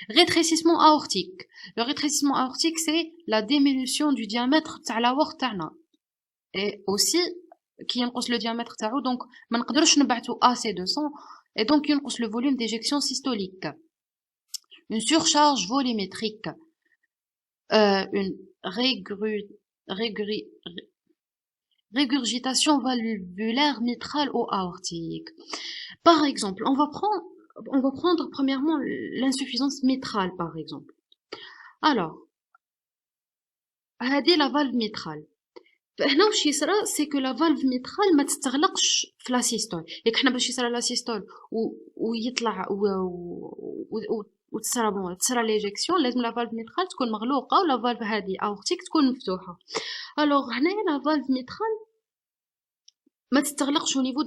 Rétrécissement aortique. Le rétrécissement aortique, c'est la diminution du diamètre de l'aorte. Et aussi, qui ينقص le diamètre تاعو, donc ما نقدروش نبعثو assez de sang, et donc ينقص le volume d'éjection systolique. Une surcharge volumétrique. Une régurgitation valvulaire mitrale ou aortique. Par exemple, on va prendre premièrement l'insuffisance mitrale, par exemple. Alors, هذه la valve mitrale. فهنا واش يصرى c'est que la valve mitrale ما تستغلقش في لا سيستول. ياك حنا باش يصرى لا سيستول ويطلع وتصرى ليجيكسيون لازم لا valve mitrale تكون مغلوقه ولا valve هذه aortique تكون مفتوحه. Alors هنايا la valve mitrale ما تستغلقش au niveau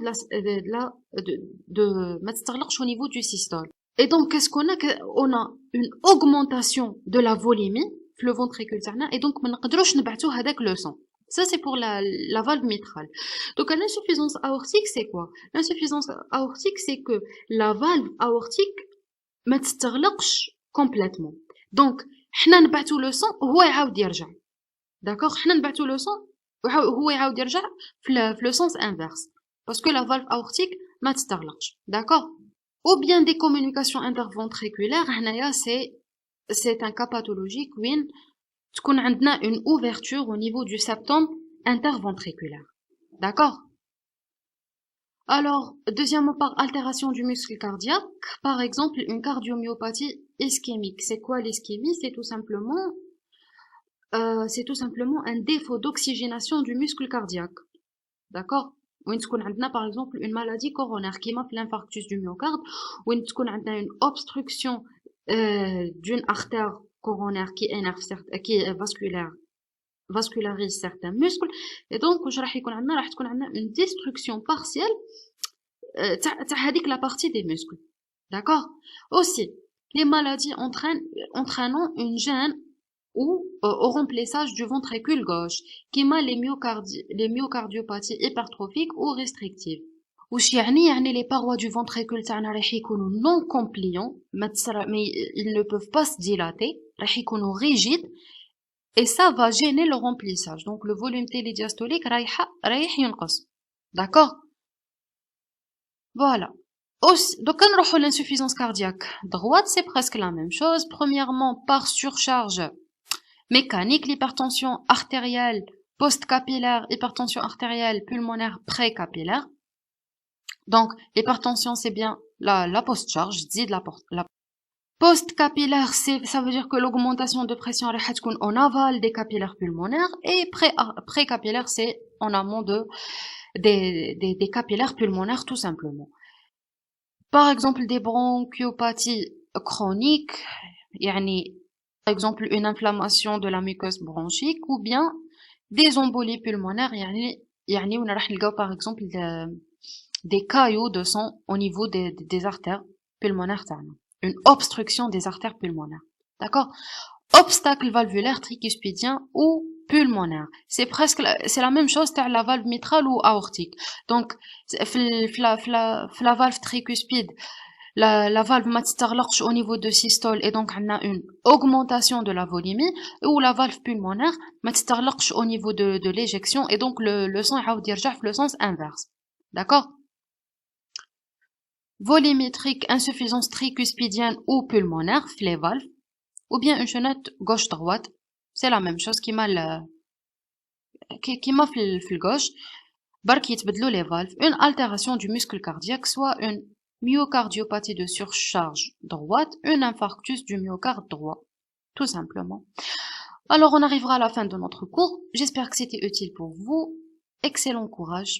ما تستغلقش au niveau du systole. Et donc qu'est-ce qu'on a? On a une augmentation de la volémie في le ventricule تاعنا et donc ما نقدروش نبعثو هذاك le sang. Ça c'est pour la valve mitrale. Donc l'insuffisance aortique c'est quoi? L'insuffisance aortique c'est que la valve aortique ما تستغلقش complètement. Donc حنا نبعثوا لو سون وهو يعاود يرجع. داكوغ، حنا نبعثوا لو سون وهو يعاود يرجع في لو سونس انفيرس باسكو لا فالف اورتيك ما تستغلقش. داكوغ. ou bien des communications interventriculaires هنايا c'est un cas pathologique وين تكون عندنا une ouverture au niveau du septum interventriculaire. D'accord? Alors, deuxièmement, par altération du muscle cardiaque, par exemple, une cardiomyopathie ischémique. C'est quoi l'ischémie? C'est tout simplement un défaut d'oxygénation du muscle cardiaque. D'accord? Ou par exemple une maladie coronaire qui m'a fait l'infarctus du myocarde, ou une obstruction d'une artère coronaire qui est vascularise certains muscles, et donc راح تكون عندنا une destruction partielle تاع هذيك la partie des muscles. D'accord? Aussi, les maladies entraînant une gêne ou au remplissage du ventricule gauche, qui m'a les myocardiopathies hypertrophiques ou restrictives. وش يعني les parois du ventricule تاعنا راح يكونوا non compliants, mais ils ne peuvent pas se dilater, راح يكونوا rigides, et ça va gêner le remplissage. Donc le volume télédiastolique رايح ينقص. D'accord? Voilà. Donc quand on a l'insuffisance cardiaque droite, c'est presque la même chose. Premièrement, par surcharge mécanique, l'hypertension artérielle post-capillaire, hypertension artérielle pulmonaire pré-capillaire. Donc l'hypertension, c'est bien la post-charge, je dis de la post-capillaire, ça veut dire que l'augmentation de pression est en aval des capillaires pulmonaires, et pré-capillaire, c'est en amont des capillaires pulmonaires, tout simplement. Par exemple, des bronchiopathies chroniques, par exemple une inflammation de la muqueuse bronchique, ou bien des embolies pulmonaires, on a par exemple des caillots de sang au niveau des artères pulmonaires. Une obstruction des artères pulmonaires. D'accord? Obstacle valvulaire tricuspidien ou pulmonaire. C'est la même chose dans la valve mitrale ou aortique. Donc, la valve tricuspide, la valve ما تستغلقش au niveau de systole, et donc on a une augmentation de la volémie, ou la valve pulmonaire ما تستغلقش au niveau de l'éjection, et donc le sang يعاود يرجع في le sens inverse. D'accord? Volumétrique, insuffisance tricuspidienne ou pulmonaire, les valves, ou bien une chaînette gauche-droite, c'est la même chose qui m'a fait le gauche, qui يتبدلوا les valves, une altération du muscle cardiaque, soit une myocardiopathie de surcharge droite, un infarctus du myocarde droit, tout simplement. Alors on arrivera à la fin de notre cours, j'espère que c'était utile pour vous, excellent courage.